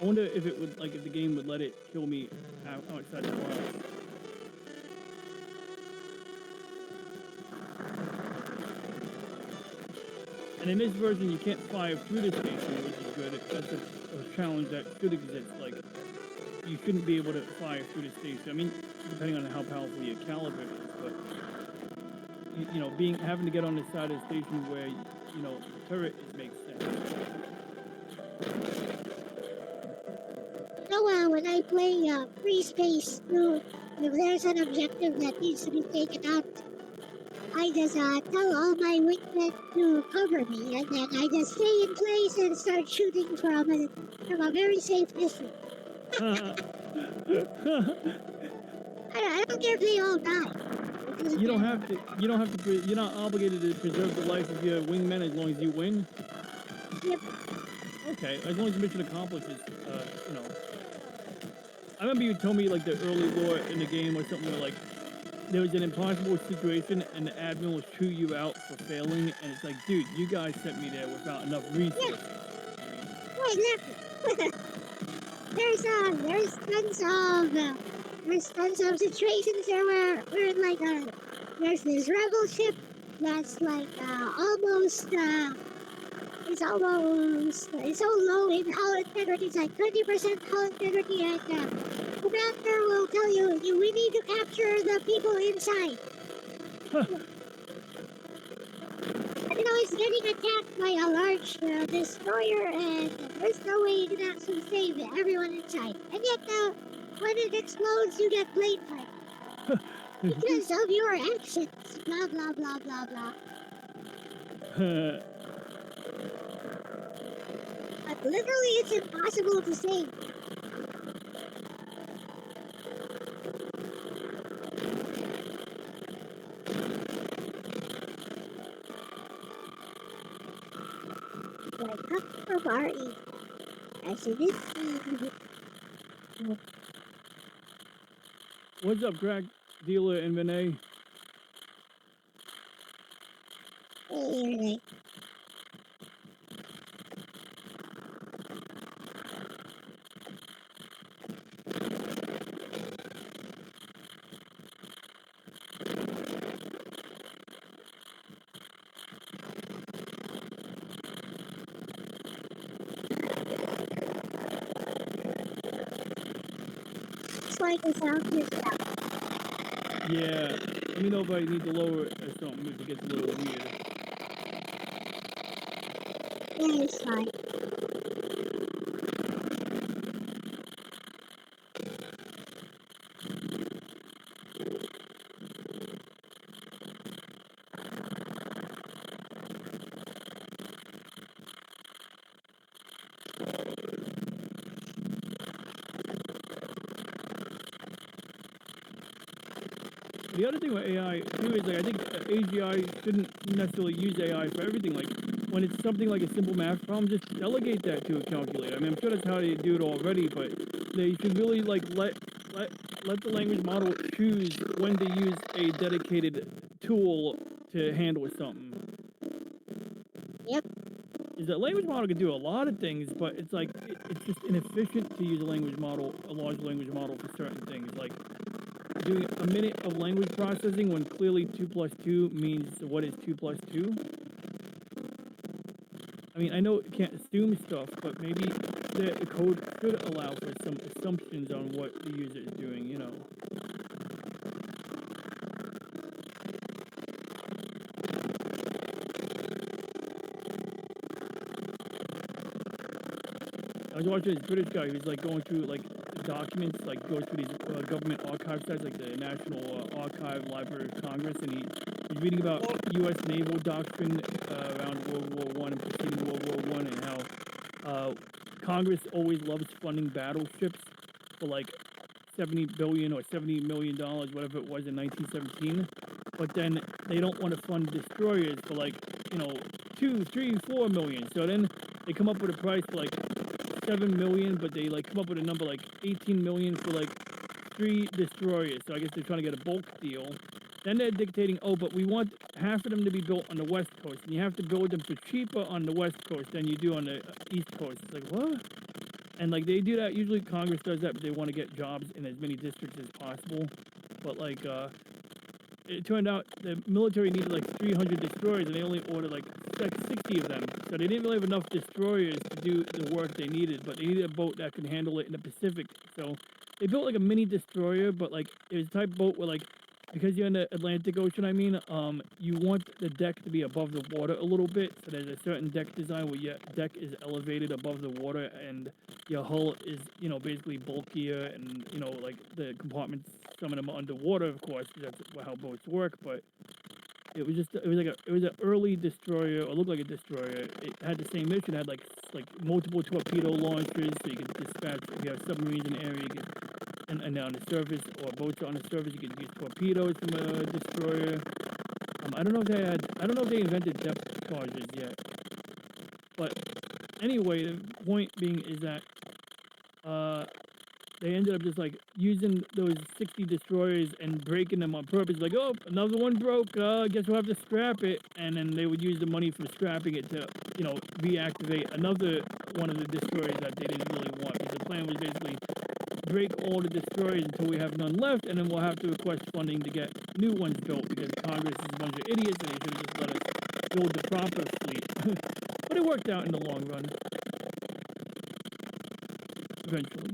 I wonder if it would, like, if the game would let it kill me outside the box. And in this version, you can't fire through the station, which is good. That's a challenge that should exist. Like, you shouldn't be able to fire through the station. I mean, depending on how powerful your caliber is, but you know, having to get on the side of the station where you know the turret makes sense. So when I play Free Space 2, if there's an objective that needs to be taken out, I just tell all my wingmen to cover me, and then I just stay in place and start shooting from a very safe distance. I don't care if they all die. You don't have to. You don't have to. You're not obligated to preserve the life of your wingmen as long as you win. Yep. Okay, as long as the mission accomplishes, you know. I remember you told me like the early lore in the game or something where like there was an impossible situation and the admiral will shoot you out for failing, and it's like, dude, you guys sent me there without enough resources. Yeah, exactly. there's tons of situations there where we're in like there's this rebel ship that's like it's so low in hull integrity. It's like 20% hull integrity, and commander will tell you we need to capture the people inside. And you know, it's getting attacked by a large destroyer, and there's no way you can actually save everyone inside. And yet, when it explodes, you get blamed because of your actions. Blah blah blah blah blah. But literally, it's impossible to save. Like, cut from RE. I see this. What's up, crack dealer in Vinay? Hey, it's like a sound system. Yeah. Let me know if I need to lower it or something if it gets a little weird. Yeah, it's fine. The other thing with AI too is like I think AGI shouldn't necessarily use AI for everything. Like when it's something like a simple math problem, just delegate that to a calculator. I mean, I'm sure that's how they do it already, but they should really like let the language model choose when to use a dedicated tool to handle something. Yep. Is that language model can do a lot of things, but it's like it's just inefficient to use a large language model for certain things. Like doing a minute of language processing when clearly 2 + 2 means what is 2 + 2? I mean, I know it can't assume stuff, but maybe the code should allow for some assumptions on what the user is doing, you know. I was watching this British guy who's like going through like documents, like goes through these government archive sites, like the National Archive Library of Congress, and he's reading about U.S. naval doctrine around World War I and preceding World War I, and how Congress always loves funding battleships for like $70 billion or $70 million, whatever it was in 1917. But then they don't want to fund destroyers for like, you know, 2, 3, 4 million. So then they come up with a price for like 7 million, but they like come up with a number like 18 million for like 3 destroyers. So I guess they're trying to get a bulk deal. Then they're dictating, oh, but we want half of them to be built on the West Coast, and you have to build them for cheaper on the West Coast than you do on the East Coast. It's like, what? And like they do that, usually Congress does that, but they want to get jobs in as many districts as possible. But like, it turned out the military needed like 300 destroyers, and they only ordered like 60 of them. So they didn't really have enough destroyers to do the work they needed, but they needed a boat that could handle it in the Pacific. So they built like a mini destroyer, but like it was the type of boat where like, because you're in the Atlantic Ocean, I mean, you want the deck to be above the water a little bit. So there's a certain deck design where your deck is elevated above the water, and your hull is, you know, basically bulkier, and, you know, like the compartments, some of them are underwater, of course, because that's how boats work. But it was just, it was an early destroyer, or looked like a destroyer. It had the same mission. It had like multiple torpedo launchers, so you could dispatch, if you have submarines in the area, you could, and on the surface, or boats on the surface, you could use torpedoes from a destroyer. I don't know if they invented depth charges yet. But anyway, the point being is that they ended up just like using those 60 destroyers and breaking them on purpose. Like, oh, another one broke. I guess we'll have to scrap it. And then they would use the money from scrapping it to, you know, reactivate another one of the destroyers that they didn't really want. Because the plan was basically break all the destroyers until we have none left, and then we'll have to request funding to get new ones built, because Congress is a bunch of idiots and they should have just let us build the proper fleet. But it worked out in the long run. Eventually.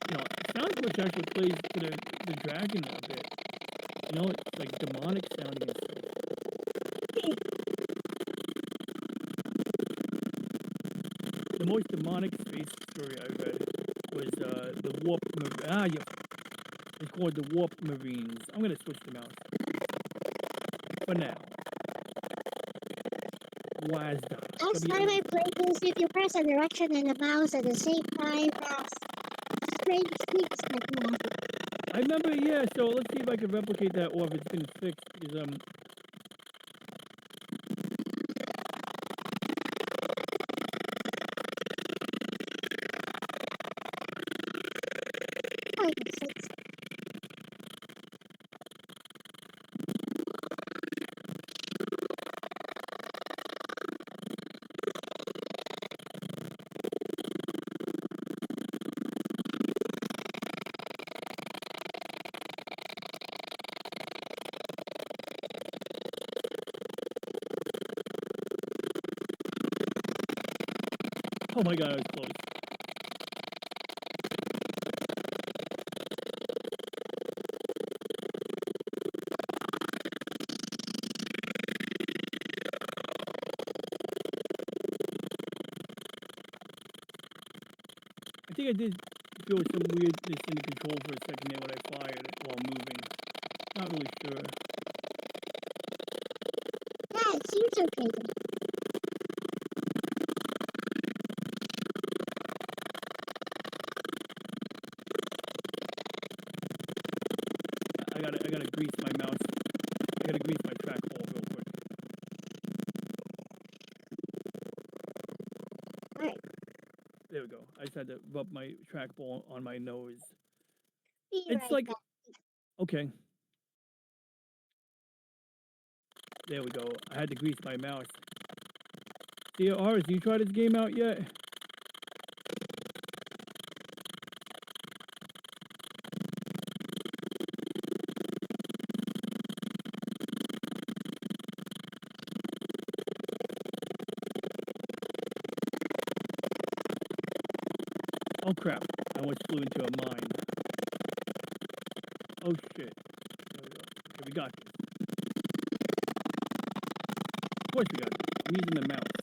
You know, it sounds like actually plays to the dragon a bit. You know, it's like demonic sounding and stuff. The most demonic space story I read was the Warp Marines. It's called the Warp Marines. I'm gonna switch the mouse for now. WASD. Last time I played this, if you press a direction and a mouse at the same time, strange things can happen. I remember, yeah. So let's see if I can replicate that, or if it's been fixed. Because oh my god, I was close. I think I did feel some weirdness in the control for a second there when I fired it while moving. Not really sure. Yeah, it seems okay. I gotta grease my mouse. I gotta grease my trackball real quick. Alright. There we go. I just had to rub my trackball on my nose. Be It's right like, back. okay. There we go. I had to grease my mouse. See, Horace, you tried this game out yet? Oh crap! I almost flew into a mine. Oh shit! There we go. Okay, we got this. Of course we got this. I'm using the mouse.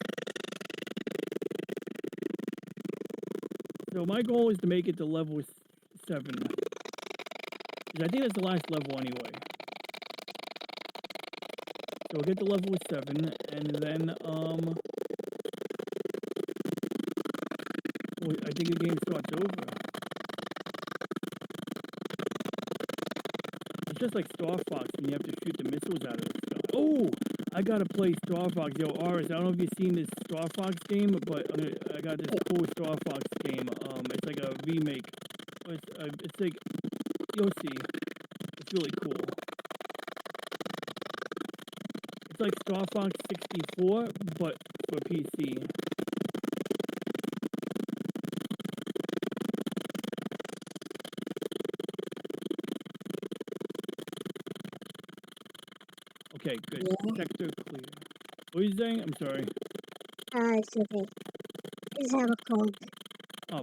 So my goal is to make it to level 7. Because I think that's the last level anyway. So we'll get to level 7, and then, well, I think the game starts over. It's just like Star Fox when you have to shoot the missiles out of the sky. Oh! I gotta play Star Fox. Yo, Aris, I don't know if you've seen this Star Fox game, but I got this cool Star Fox game. It's like a remake. It's like, you'll see. It's really cool. It's like Star Fox 64, but for PC. Okay, good. Yeah. Sector clear. What are you saying? I'm sorry. It's okay. I just have a cold. Oh boy.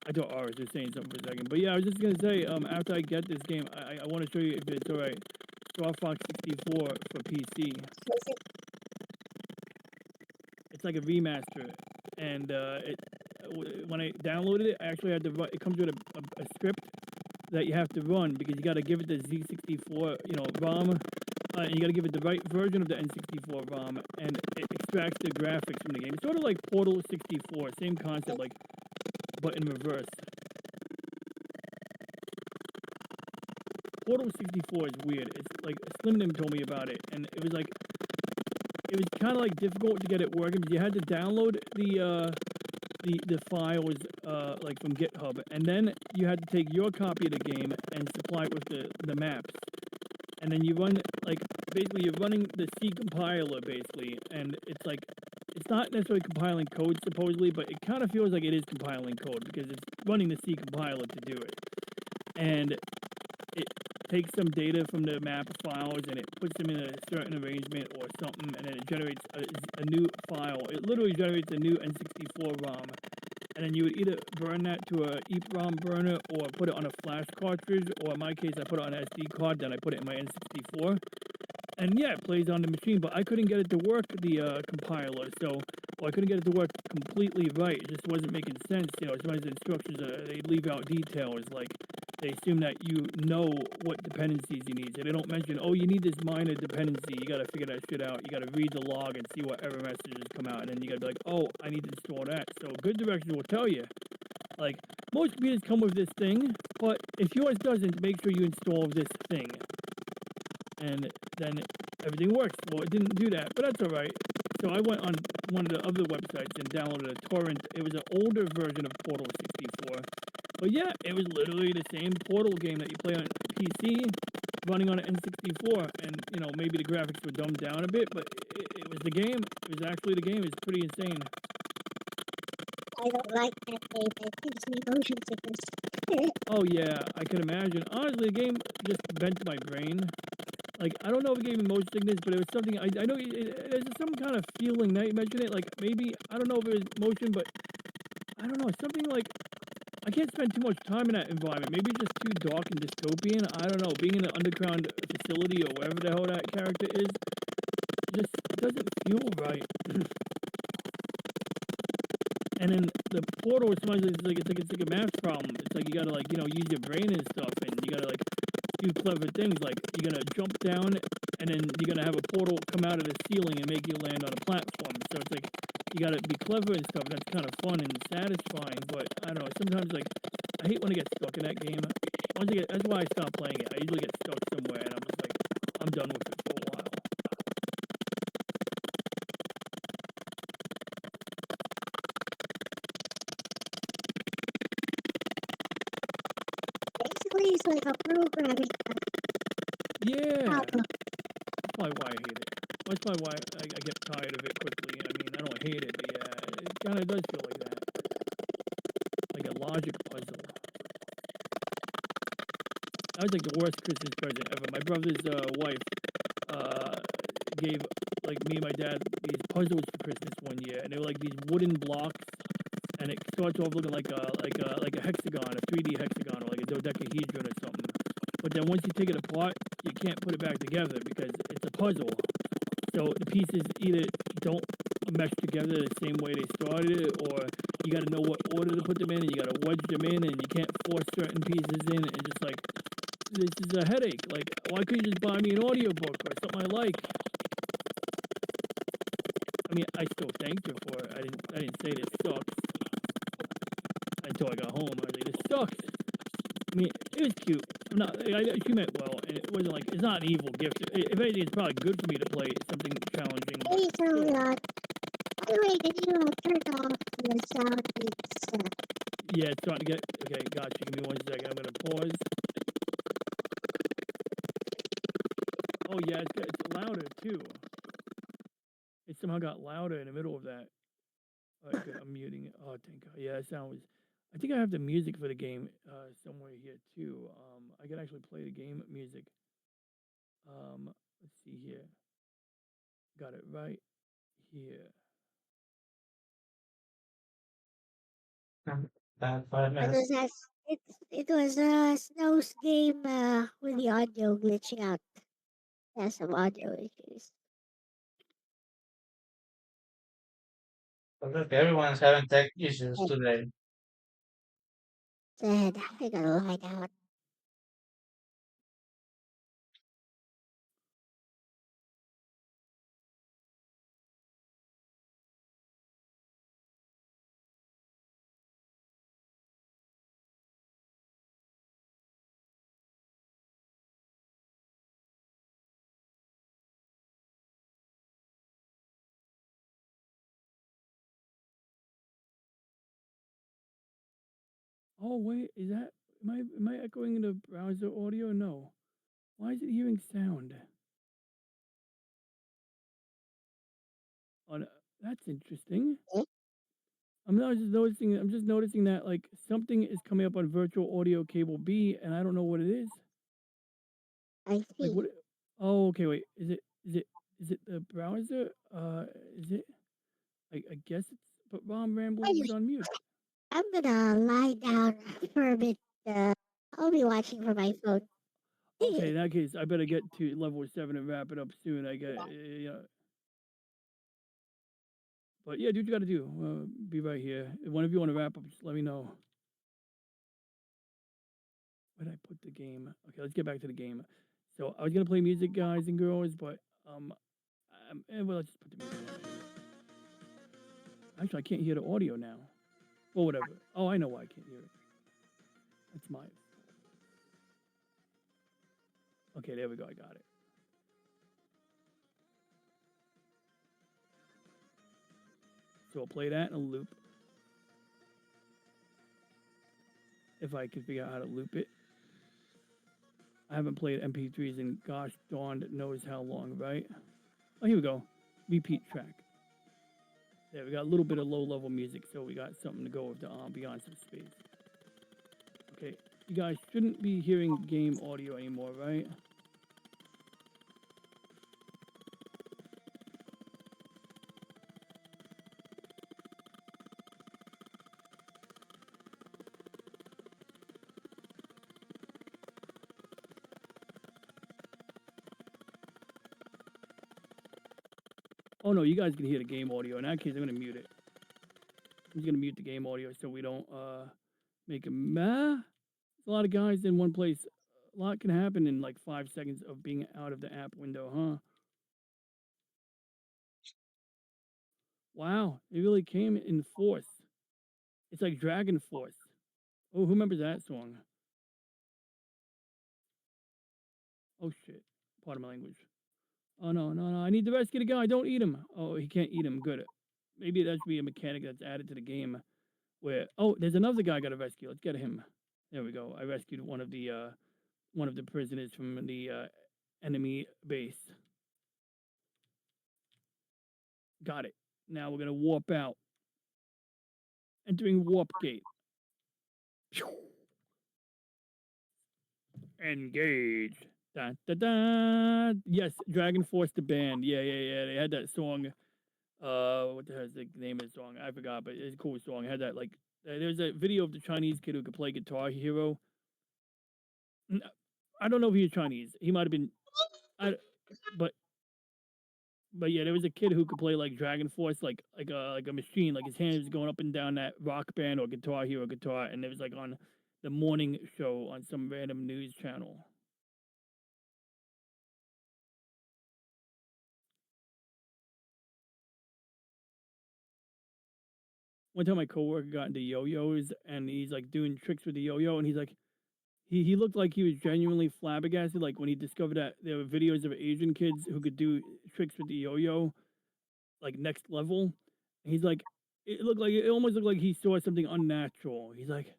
I thought Aris was saying something for a second. But yeah, I was just gonna say, after I get this game, I want to show you if it's alright. Star Fox 64 for PC. Is it? It's like a remaster, and when I downloaded it, I actually had to run. It comes with a script that you have to run because you got to give it the Z64, ROM, and you got to give it the right version of the N64 ROM, and it extracts the graphics from the game. It's sort of like Portal 64, same concept, like, but in reverse. Portal 64 is weird. It's like Slim told me about it, and it was kind of like difficult to get it working because you had to download the files like from GitHub, and then you had to take your copy of the game and supply it with the maps, and then you run basically you're running the C compiler basically, and it's like it's not necessarily compiling code supposedly, but it kind of feels like it is compiling code because it's running the C compiler to do it, and it takes some data from the map files and it puts them in a certain arrangement or something, and then it generates a new file. It literally generates a new N64 ROM, and then you would either burn that to a EEPROM burner or put it on a flash cartridge, or in my case I put it on an SD card, then I put it in my N64, and yeah, it plays on the machine, but I couldn't get it to work, the compiler, well, I couldn't get it to work completely right. It just wasn't making sense. Sometimes the instructions, they leave out details, like they assume that you know what dependencies you need. So they don't mention, oh, you need this minor dependency. You got to figure that shit out. You got to read the log and see what error messages come out. And then you got to be like, oh, I need to install that. So good directions will tell you. Like, most computers come with this thing, but if yours doesn't, make sure you install this thing. And then everything works. Well, it didn't do that, but that's all right. So I went on one of the other websites and downloaded a torrent. It was an older version of Portal 64. But yeah, it was literally the same Portal game that you play on PC, running on an N64, and maybe the graphics were dumbed down a bit, but it was the game. It was actually the game. It's pretty insane. I don't like that game. It gives me motion sickness. Oh yeah, I can imagine. Honestly, the game just bent my brain. Like, I don't know if it gave me motion sickness, but it was something, I know there's some kind of feeling now you mention it, like maybe, I don't know if it was motion, but I don't know, something like, I can't spend too much time in that environment. Maybe it's just too dark and dystopian. I don't know. Being in an underground facility or wherever the hell that character is, just doesn't feel right. And then the portal, it's like a math problem. It's like you gotta use your brain and stuff, and you gotta do clever things. Like you're gonna jump down, and then you're gonna have a portal come out of the ceiling and make you land on a platform. So it's like you gotta be clever and stuff. That's kind of fun and satisfying. But I don't know. Sometimes I hate when I get stuck in that game. That's why I stopped playing it. I usually get stuck somewhere, and I'm just like, I'm done with it for a while. Basically, it's like a programming Yeah. problem. That's probably why I hate it. That's probably why I get tired of it quickly. I mean, I don't hate it, but yeah, it kind of does feel like that. Like a logic puzzle. That was like the worst Christmas present ever. My brother's wife gave me and my dad these puzzles for Christmas one year, and they were like these wooden blocks, and it starts off looking like a hexagon, a 3D hexagon, or like a dodecahedron or something. But then once you take it apart, you can't put it back together because it's a puzzle. So the pieces either don't mesh together the same way they started, or you got to know what order to put them in, and you got to wedge them in, and you can't force certain pieces in, and just like, this is a headache. Like, why couldn't you just buy me an audiobook or something I like? I mean, I still thanked her for it. I didn't say this sucks until I got home. I was like, this sucks. I mean, it was cute. She meant well, and it wasn't like, it's not an evil gift. If anything, it's probably good for me to play something challenging. But Hey, so, still. by the way, did you turn off the sound? It's, Yeah, it's starting to get, okay, gotcha. Give me 1 second. I'm going to pause. Oh, yeah, it's louder, too. It somehow got louder in the middle of that. All right, good. I'm muting it. Oh, thank God. Yeah, that sound was. I think I have the music for the game somewhere here too. I can actually play the game music. Let's see here. Got it right here. About 5 it minutes. was it was a Snow's game with the audio glitching out. Has some audio issues. But look, everyone's having tech issues I today. said I gotta lie down. Oh wait, is that am I echoing in the browser audio? No. Why is it hearing sound? On that's interesting. Eh? I'm just noticing that like something is coming up on virtual audio cable B, and I don't know what it is. I Like see. what? Oh, okay. Wait. Is it the browser? Is it? I guess it's. But Ron Rambles is Anyway, on mute. I'm gonna lie down for a bit. I'll be watching from my phone. Okay, in that case, I better get to level 7 and wrap it up soon. I get. Yeah. But yeah, do what you got to do. Be right here. If one of you want to wrap up, just let me know. Where did I put the game? Okay, let's get back to the game. So I was gonna play music, guys and girls, but well, let's just put the music on. Actually, I can't hear the audio now. Well, whatever. Oh, I know why I can't hear it. That's my. Okay, there we go. I got it. So I'll play that in a loop. If I can figure out how to loop it. I haven't played MP3s in gosh darn knows how long, right? Oh, here we go. Repeat track. There, we got a little bit of low-level music, so we got something to go with the ambiance of space. Okay, you guys shouldn't be hearing game audio anymore, right? Oh no, you guys can hear the game audio. In that case, I'm gonna mute it. I'm just gonna mute the game audio so we don't make a mess. There's a lot of guys in one place. A lot can happen in like 5 seconds of being out of the app window, huh? Wow, it really came in force. It's like Dragon Force. Oh, who remembers that song? Oh shit. Pardon my language. Oh no, no, no. I need to rescue the guy. Don't eat him. Oh, he can't eat him. Good. Maybe that should be a mechanic that's added to the game where oh, there's another guy I gotta rescue. Let's get him. There we go. I rescued one of the prisoners from the enemy base. Got it. Now we're gonna warp out. Entering warp gate. Engage. Da, da, da. Yes, Dragon Force the band. Yeah, yeah, yeah. They had that song What the hell is the name of the song? I forgot, but it's a cool song. It had that like there's a video of the Chinese kid who could play Guitar Hero. N- I don't know if he was Chinese. He might have been. I but yeah, there was a kid who could play like Dragon Force, like a machine. Like his hand was going up and down that Rock Band or Guitar Hero guitar, and it was like on the morning show on some random news channel. One time, my coworker got into yo-yos, and he's like doing tricks with the yo-yo, and he's like, he looked like he was genuinely flabbergasted. Like when he discovered that there were videos of Asian kids who could do tricks with the yo-yo, like next level. And he's like, it almost looked like he saw something unnatural. He's like,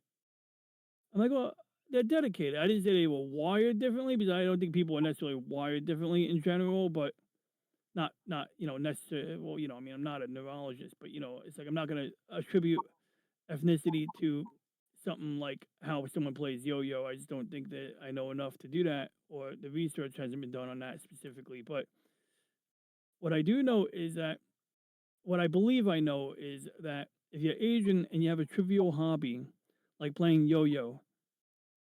I'm like, well, they're dedicated. I didn't say they were wired differently because I don't think people are necessarily wired differently in general, but not necessarily. Well, I mean, I'm not a neurologist, but it's like I'm not gonna attribute ethnicity to something like how someone plays yo-yo. I just don't think that I know enough to do that, or the research hasn't been done on that specifically. But what I do know is that what I believe I know is that if you're Asian and you have a trivial hobby like playing yo-yo,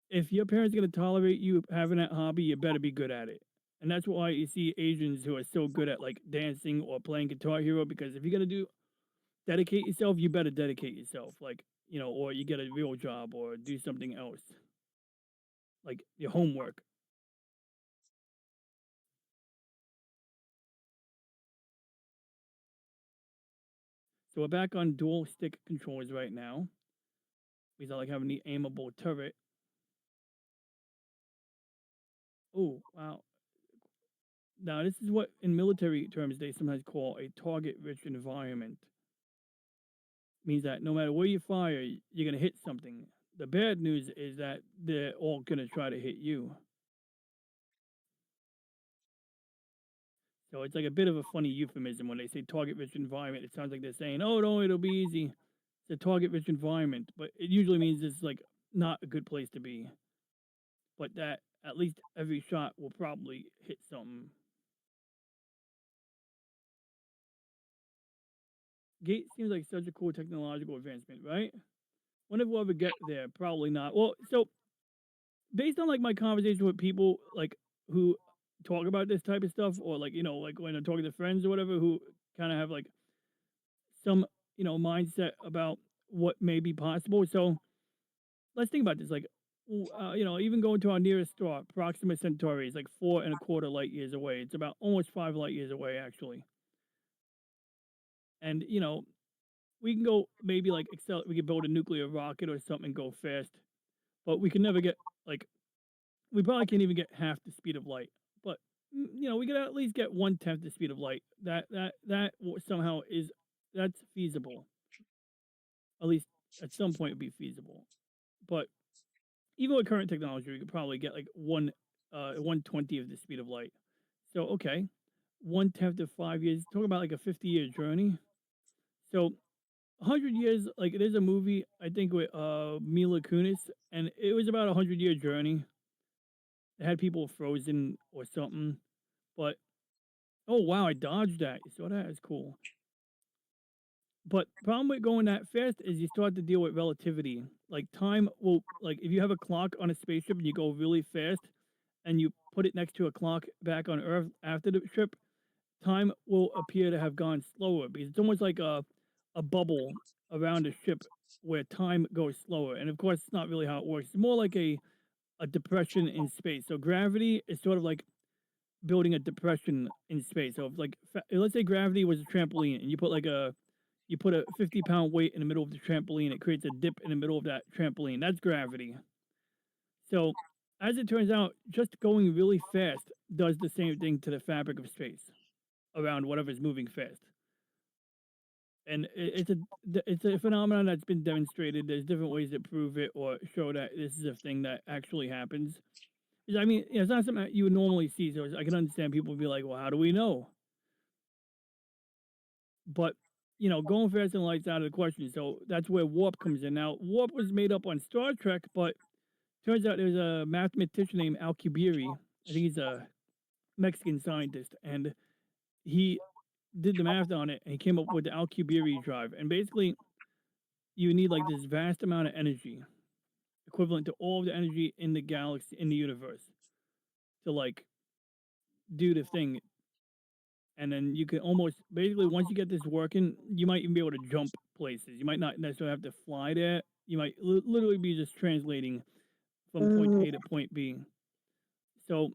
if your parents are going to tolerate you having that hobby, you better be good at it. And that's why you see Asians who are so good at like dancing or playing Guitar Hero, because if you're going to dedicate yourself, you better dedicate yourself. Like, or you get a real job or do something else, like your homework. So we're back on dual stick controllers right now. Because I like having the aimable turret. Oh, wow. Now, this is what in military terms they sometimes call a target rich environment. Means that no matter where you fire, you're going to hit something. The bad news is that they're all going to try to hit you. So it's like a bit of a funny euphemism when they say target rich environment. It sounds like they're saying, oh, no, it'll be easy. It's a target rich environment. But it usually means it's like not a good place to be. But that at least every shot will probably hit something. Gate seems like such a cool technological advancement, right? When we'll ever get there, probably not. Well, so based on like my conversation with people like who talk about this type of stuff, or like like when I'm talking to friends or whatever who kind of have like some mindset about what may be possible. So let's think about this. Like, even going to our nearest star, Proxima Centauri, is like 4.25 light years away. It's about almost 5 light years away, actually. And we can go maybe like we could build a nuclear rocket or something and go fast, but we can never get like we probably can't even get half the speed of light. But we could at least get 1/10 the speed of light. Somehow is that's feasible. At least at some point it'd be feasible. But even with current technology, we could probably get like 1/20 of the speed of light. So okay, 1/10 of 5 years. Talk about like a 50-year journey. So 100 years, like there's a movie I think with Mila Kunis, and it was about 100-year journey. It had people frozen or something, but oh wow, I dodged that. You saw that? It's cool. But problem with going that fast is you start to deal with relativity. Like time will like if you have a clock on a spaceship and you go really fast and you put it next to a clock back on Earth after the trip, time will appear to have gone slower because it's almost like a bubble around a ship where time goes slower. And of course, it's not really how it works. It's more like a depression in space. So gravity is sort of like building a depression in space. So if like let's say gravity was a trampoline and you put a 50-pound weight in the middle of the trampoline, it creates a dip in the middle of that trampoline. That's gravity. So as it turns out, just going really fast does the same thing to the fabric of space around whatever's moving fast. And it's a phenomenon that's been demonstrated. There's different ways to prove it or show that this is a thing that actually happens. I mean, it's not something that you would normally see. So I can understand people would be like, "Well, how do we know?" But going faster than light's out of the question. So that's where warp comes in. Now, warp was made up on Star Trek, but turns out there's a mathematician named Alcubierre. I think he's a Mexican scientist, and he did the math on it and he came up with the Alcubierre drive. And basically, you need like this vast amount of energy, equivalent to all of the energy in the galaxy, in the universe, to like do the thing. And then you can almost basically once you get this working, you might even be able to jump places. You might not necessarily have to fly there. You might literally be just translating from point Ooh, A to point B. So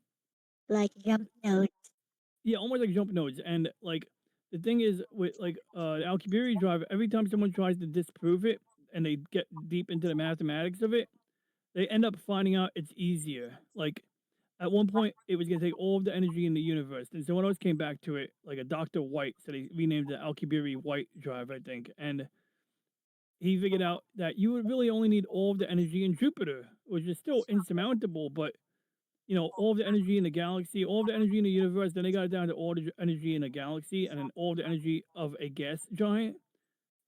like jump note. yeah, almost like jump nodes. And like the thing is with like the Alcubierre drive, every time someone tries to disprove it and they get deep into the mathematics of it, they end up finding out it's easier. Like at one point, it was going to take all of the energy in the universe, and someone else came back to it, like a Dr. White, so they renamed it Alcubierre White drive, I think, and he figured out that you would really only need all of the energy in Jupiter, which is still insurmountable, but all of the energy in the galaxy, all of the energy in the universe. Then they got it down to all the energy in a galaxy, and then all the energy of a gas giant.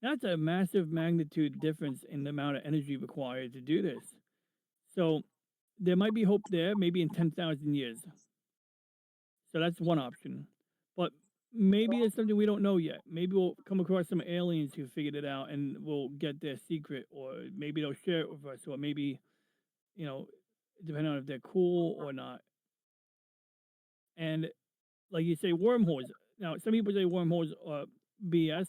That's a massive magnitude difference in the amount of energy required to do this. So there might be hope there, maybe in 10,000 years. So that's one option. But maybe it's something we don't know yet. Maybe we'll come across some aliens who figured it out and we'll get their secret, or maybe they'll share it with us, or maybe, you know, depending on if they're cool or not. And like you say, wormholes. Now, some people say wormholes are BS.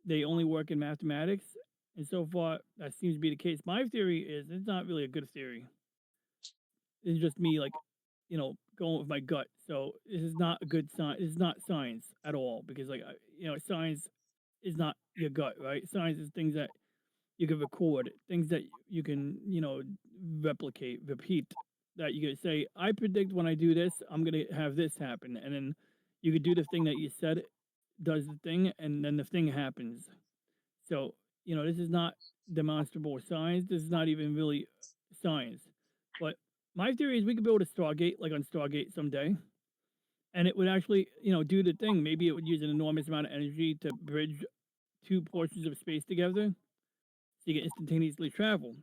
They only work in mathematics. And so far, that seems to be the case. My theory is it's not really a good theory. It's just me, like, going with my gut. So this is not a good sign. This is not science at all because, like, science is not your gut, right? Science is things that you can record, things that you can, replicate, repeat. That you can say, I predict when I do this, I'm gonna have this happen, and then you could do the thing that you said does the thing, and then the thing happens. So, this is not demonstrable science. This is not even really science. But my theory is we could build a Stargate, like on Stargate someday, and it would actually, do the thing. Maybe it would use an enormous amount of energy to bridge two portions of space together so you can instantaneously travel.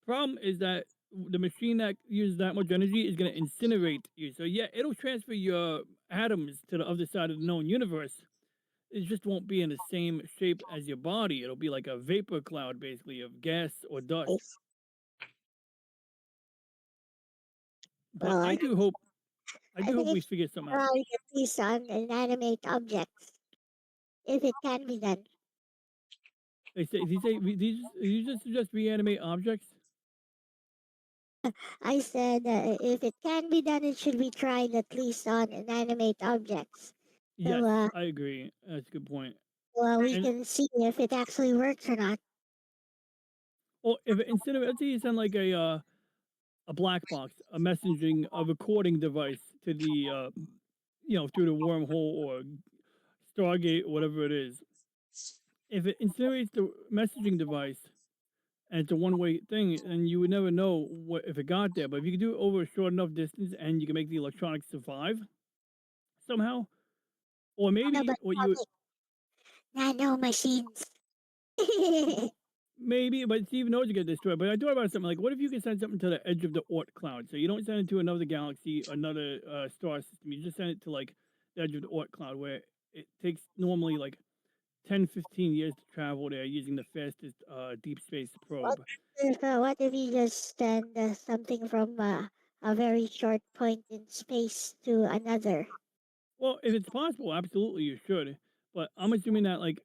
Problem is that the machine that uses that much energy is going to incinerate you. So, yeah, it'll transfer your atoms to the other side of the known universe. It just won't be in the same shape as your body. It'll be like a vapor cloud, basically, of gas or dust. Nice. But Well, I do hope, I I do think hope we it's figure something out. trying at least on inanimate objects, if it can be done. They say you just suggest reanimate objects. I said if it can be done, it should be tried at least on inanimate objects. So Yes, I agree. That's a good point. we And can see if it actually works or not. or if instead of let's say you send like a black box, a recording device to the through the wormhole or Stargate or whatever it is. If it incinerates the messaging device and it's a one-way thing, and you would never know what if it got there. But if you can do it over a short enough distance and you can make the electronics survive somehow, or No, maybe but what you nano machines. maybe, but Steve knows you get destroyed. But I thought about something like, what if you could send something to the edge of the Oort cloud? So you don't send it to another galaxy, another star system. You just send it to like the edge of the Oort cloud, where it takes normally like 10, 15 years to travel there using the fastest deep space what probe. what if you just send something from a very short point in space to another? Well, if it's possible, absolutely you should. But I'm assuming that like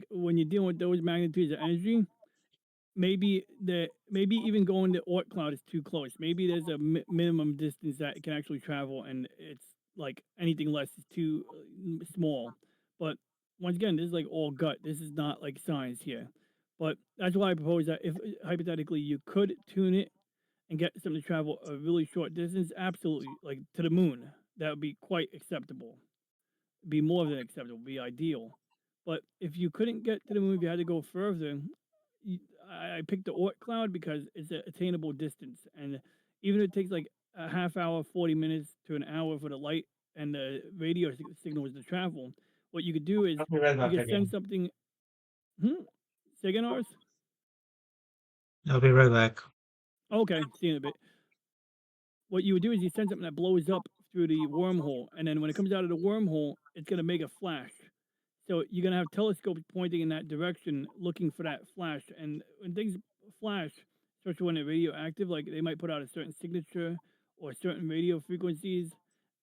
when you're dealing with those magnitudes of energy, maybe even going to Oort cloud is too close. Maybe there's a minimum distance that it can actually travel, and it's like anything less is too small. But once again, this is like all gut. This is not like science here. But that's why I propose that if hypothetically you could tune it and get something to travel a really short distance, absolutely, like to the moon, that would be quite acceptable. Be more than acceptable, be ideal. But if you couldn't get to the moon, if you had to go further, I picked the Oort cloud because it's an attainable distance, and even if it takes like a half hour, 40 minutes to an hour for the light and the radio signals to travel, what you could do is I'll be right you back could send again. something. Hmm? Second hours? I'll be right back. Okay, see you in a bit. What you would do is you send something that blows up through the wormhole, and then when it comes out of the wormhole, it's gonna make a flash. So you're gonna have telescopes pointing in that direction, looking for that flash. And when things flash, especially when they're radioactive, like they might put out a certain signature or certain radio frequencies.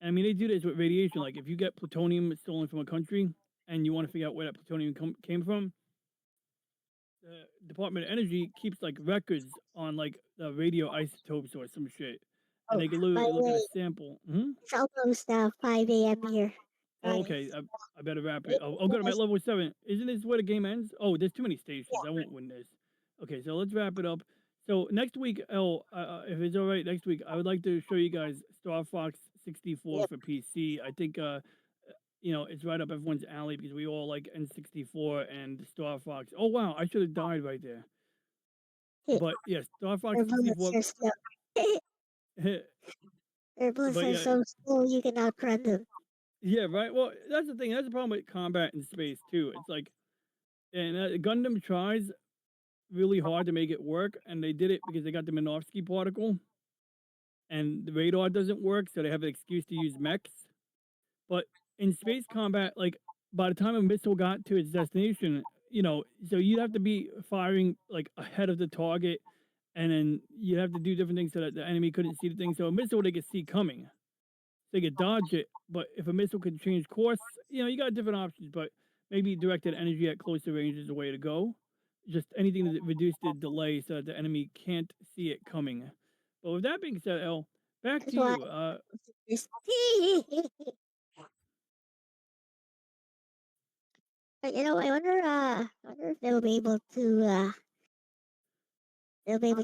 I mean, they do this with radiation. Like if you get plutonium stolen from a country and you want to figure out where that plutonium came from, the Department of Energy keeps like records on like the radio isotopes or some shit, and Oh, they can by literally the look at a way, sample. Hmm. it's almost 5 a.m. here. Oh, Ronnie. okay. I better wrap it. Wait, Oh, good. I'm at because- level 7. Isn't this where the game ends? Oh, there's too many yeah, stations. I won't win this. Okay, so let's wrap it up. So next week, if it's all right, next week I would like to show you guys Star Fox 64 yep. for PC. I think it's right up everyone's alley because we all like N64 and Star Fox. Oh wow, I should have died right there. But yeah, Star Fox Their bullets 64. are slow. Their bullets But are yeah, so slow you can outrun them. yeah, right. Well, that's the thing. That's the problem with combat in space too. It's like, and Gundam tries really hard to make it work, and they did it because they got the Minovsky particle, and the radar doesn't work, so they have an excuse to use mechs. But in space combat, like by the time a missile got to its destination, so you'd have to be firing like ahead of the target, and then you'd have to do different things so that the enemy couldn't see the thing. So a missile they could see coming, they could dodge it. But if a missile could change course, you got different options. But maybe directed energy at closer range is the way to go. Just anything to reduce the delay so that the enemy can't see it coming. But with that being said, El, back That's to why you. this. But I wonder if they'll be able to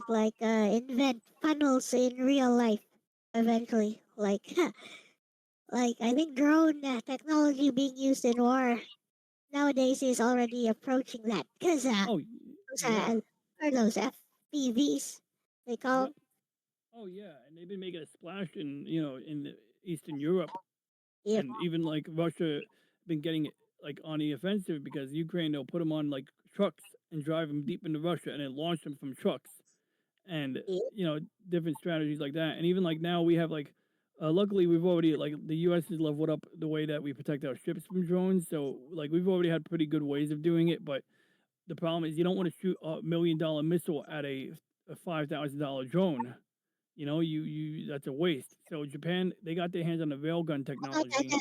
like invent funnels in real life eventually. Like I think drone technology being used in war nowadays is already approaching that because Oh, those yeah. are those FPVs they call Yep. 'em. Oh, yeah. And they've been making a splash in Eastern Europe, Yep. and even like Russia been getting like on the offensive because Ukraine they'll put them on like trucks and drive them deep into Russia and then launch them from trucks. And Yep. different strategies like that. And even like now we have like luckily we've already like the US has leveled up the way that we protect our ships from drones, so like we've already had pretty good ways of doing it. But the problem is you don't want to shoot $1 million missile at a $5,000 drone. You that's a waste. So Japan, they got their hands on the railgun How about like technology.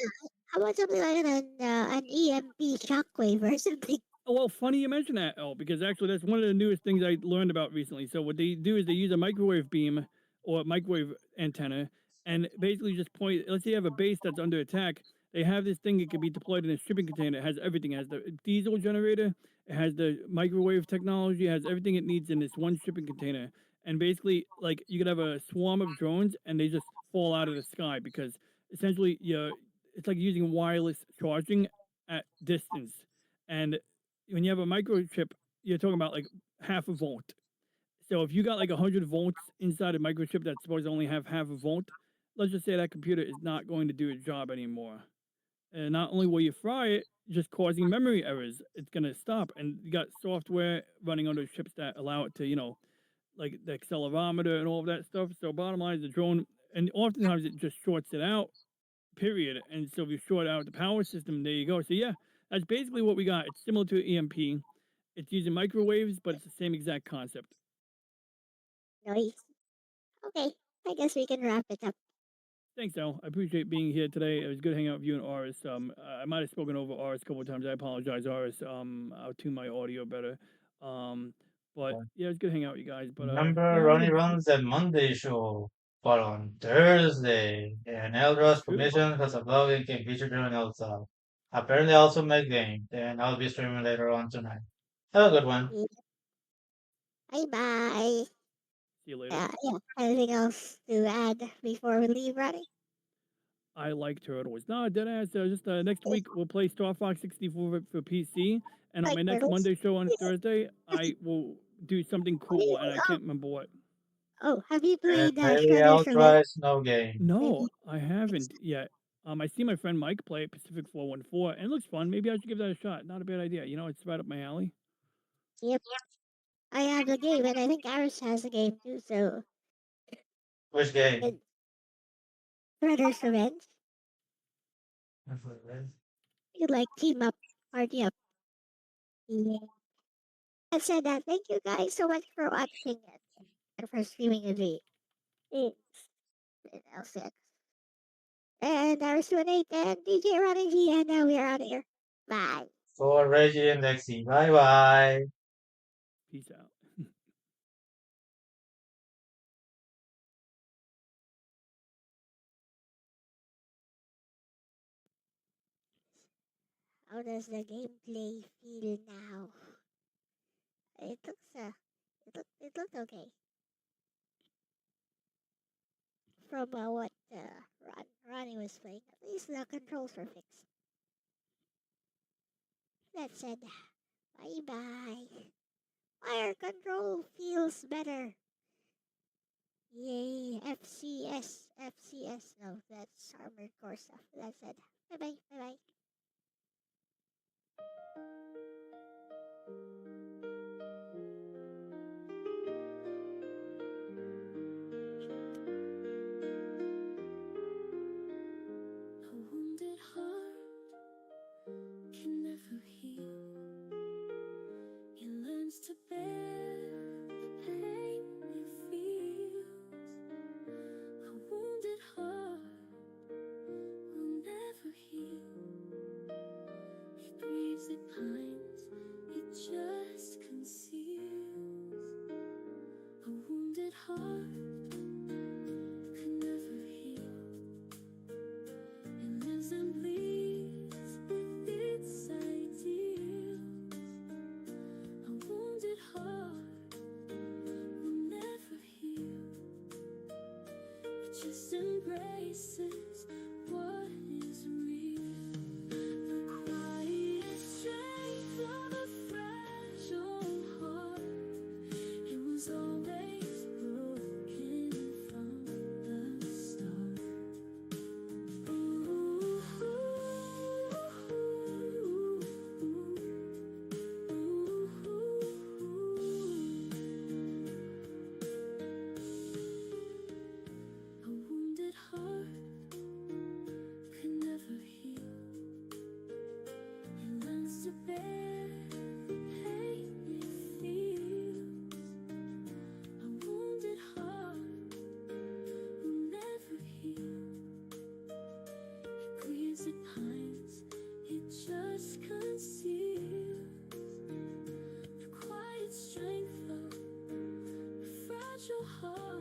how about something like an EMP shockwave or something? Oh, well, funny you mention that, El, because actually that's one of the newest things I learned about recently. So what they do is they use a microwave beam or a microwave antenna and basically just point. Let's say you have a base that's under attack. They have this thing that can be deployed in a shipping container. It has everything. It has the diesel generator. It has the microwave technology. It has everything it needs in this one shipping container. And basically, like you could have a swarm of drones, and they just fall out of the sky because essentially, it's like using wireless charging at distance. And when you have a microchip, you're talking about like half a volt. So if you got like 100 volts inside a microchip that's supposed to only have half a volt, let's just say that computer is not going to do its job anymore. And not only will you fry it, just causing memory errors, it's going to stop. And you got software running on those chips that allow it to, like the accelerometer and all of that stuff. So bottom line is the drone, and oftentimes it just shorts it out, period. And so if you short out the power system, there you go. So yeah, that's basically what we got. It's similar to an EMP. It's using microwaves, but it's the same exact concept. Nice. Okay, I guess we can wrap it up. Thanks, Al. I appreciate being here today. It was good hanging out with you and Aris. I might have spoken over Aris a couple of times. I apologize, Aris. I'll tune my audio better. But yeah, it's good hanging out with you guys. But Remember, yeah, Ronnie runs the Monday show, but on Thursday, and Eldra's true. permission because of vlogging can feature during Elsa. Apparently, I also make game, and I'll be streaming later on tonight. Have a good one. Bye bye. See you later. Yeah. Anything else to add before we leave, Ronnie? I like turtles. No, dead ass. Just next week we'll play Star Fox 64 for PC, and on Like my next turtles? Monday show on Thursday, I will do something cool, and I can't remember what. Have you And played maybe Shredder's I'll Revenge? try Snow Game. No, Maybe. I haven't yet. I see my friend Mike play Pacific 414, and it looks fun. Maybe I should give that a shot. Not a bad idea. It's right up my alley. Yep. I have the game, and I think Aris has the game too. So Which game? it, Brother's Revenge. You like team up, party up. Yeah. I said that. Thank you guys so much for watching it and for streaming with me. It's Elle-C X. And I was doing 8 and DJRonnieG, and now we are out of here. Bye. For Reggie and Lexi. Bye bye. Peace out. How does the gameplay feel now? It looks it looked okay. From what Ronnie was playing, at least the controls were fixed. That said, bye bye. Fire control feels better. Yay, FCS. No, that's Armored Core stuff. That said, bye bye, bye bye. A wounded heart can never heal. It learns to bear the pain it feels. A wounded heart will never heal. It grieves, it pines, it just conceals. A wounded heart can never heal. It lives and bleeds with its ideals. A wounded heart will never heal. It just embraces what is real. The quiet strength of a fragile heart. It was always broken from the start. A wounded heart can never heal. It learns to bear the pain it feels. A wounded heart will never heal. It grieves, it pines, it just conceals the quiet strength of a fragile heart.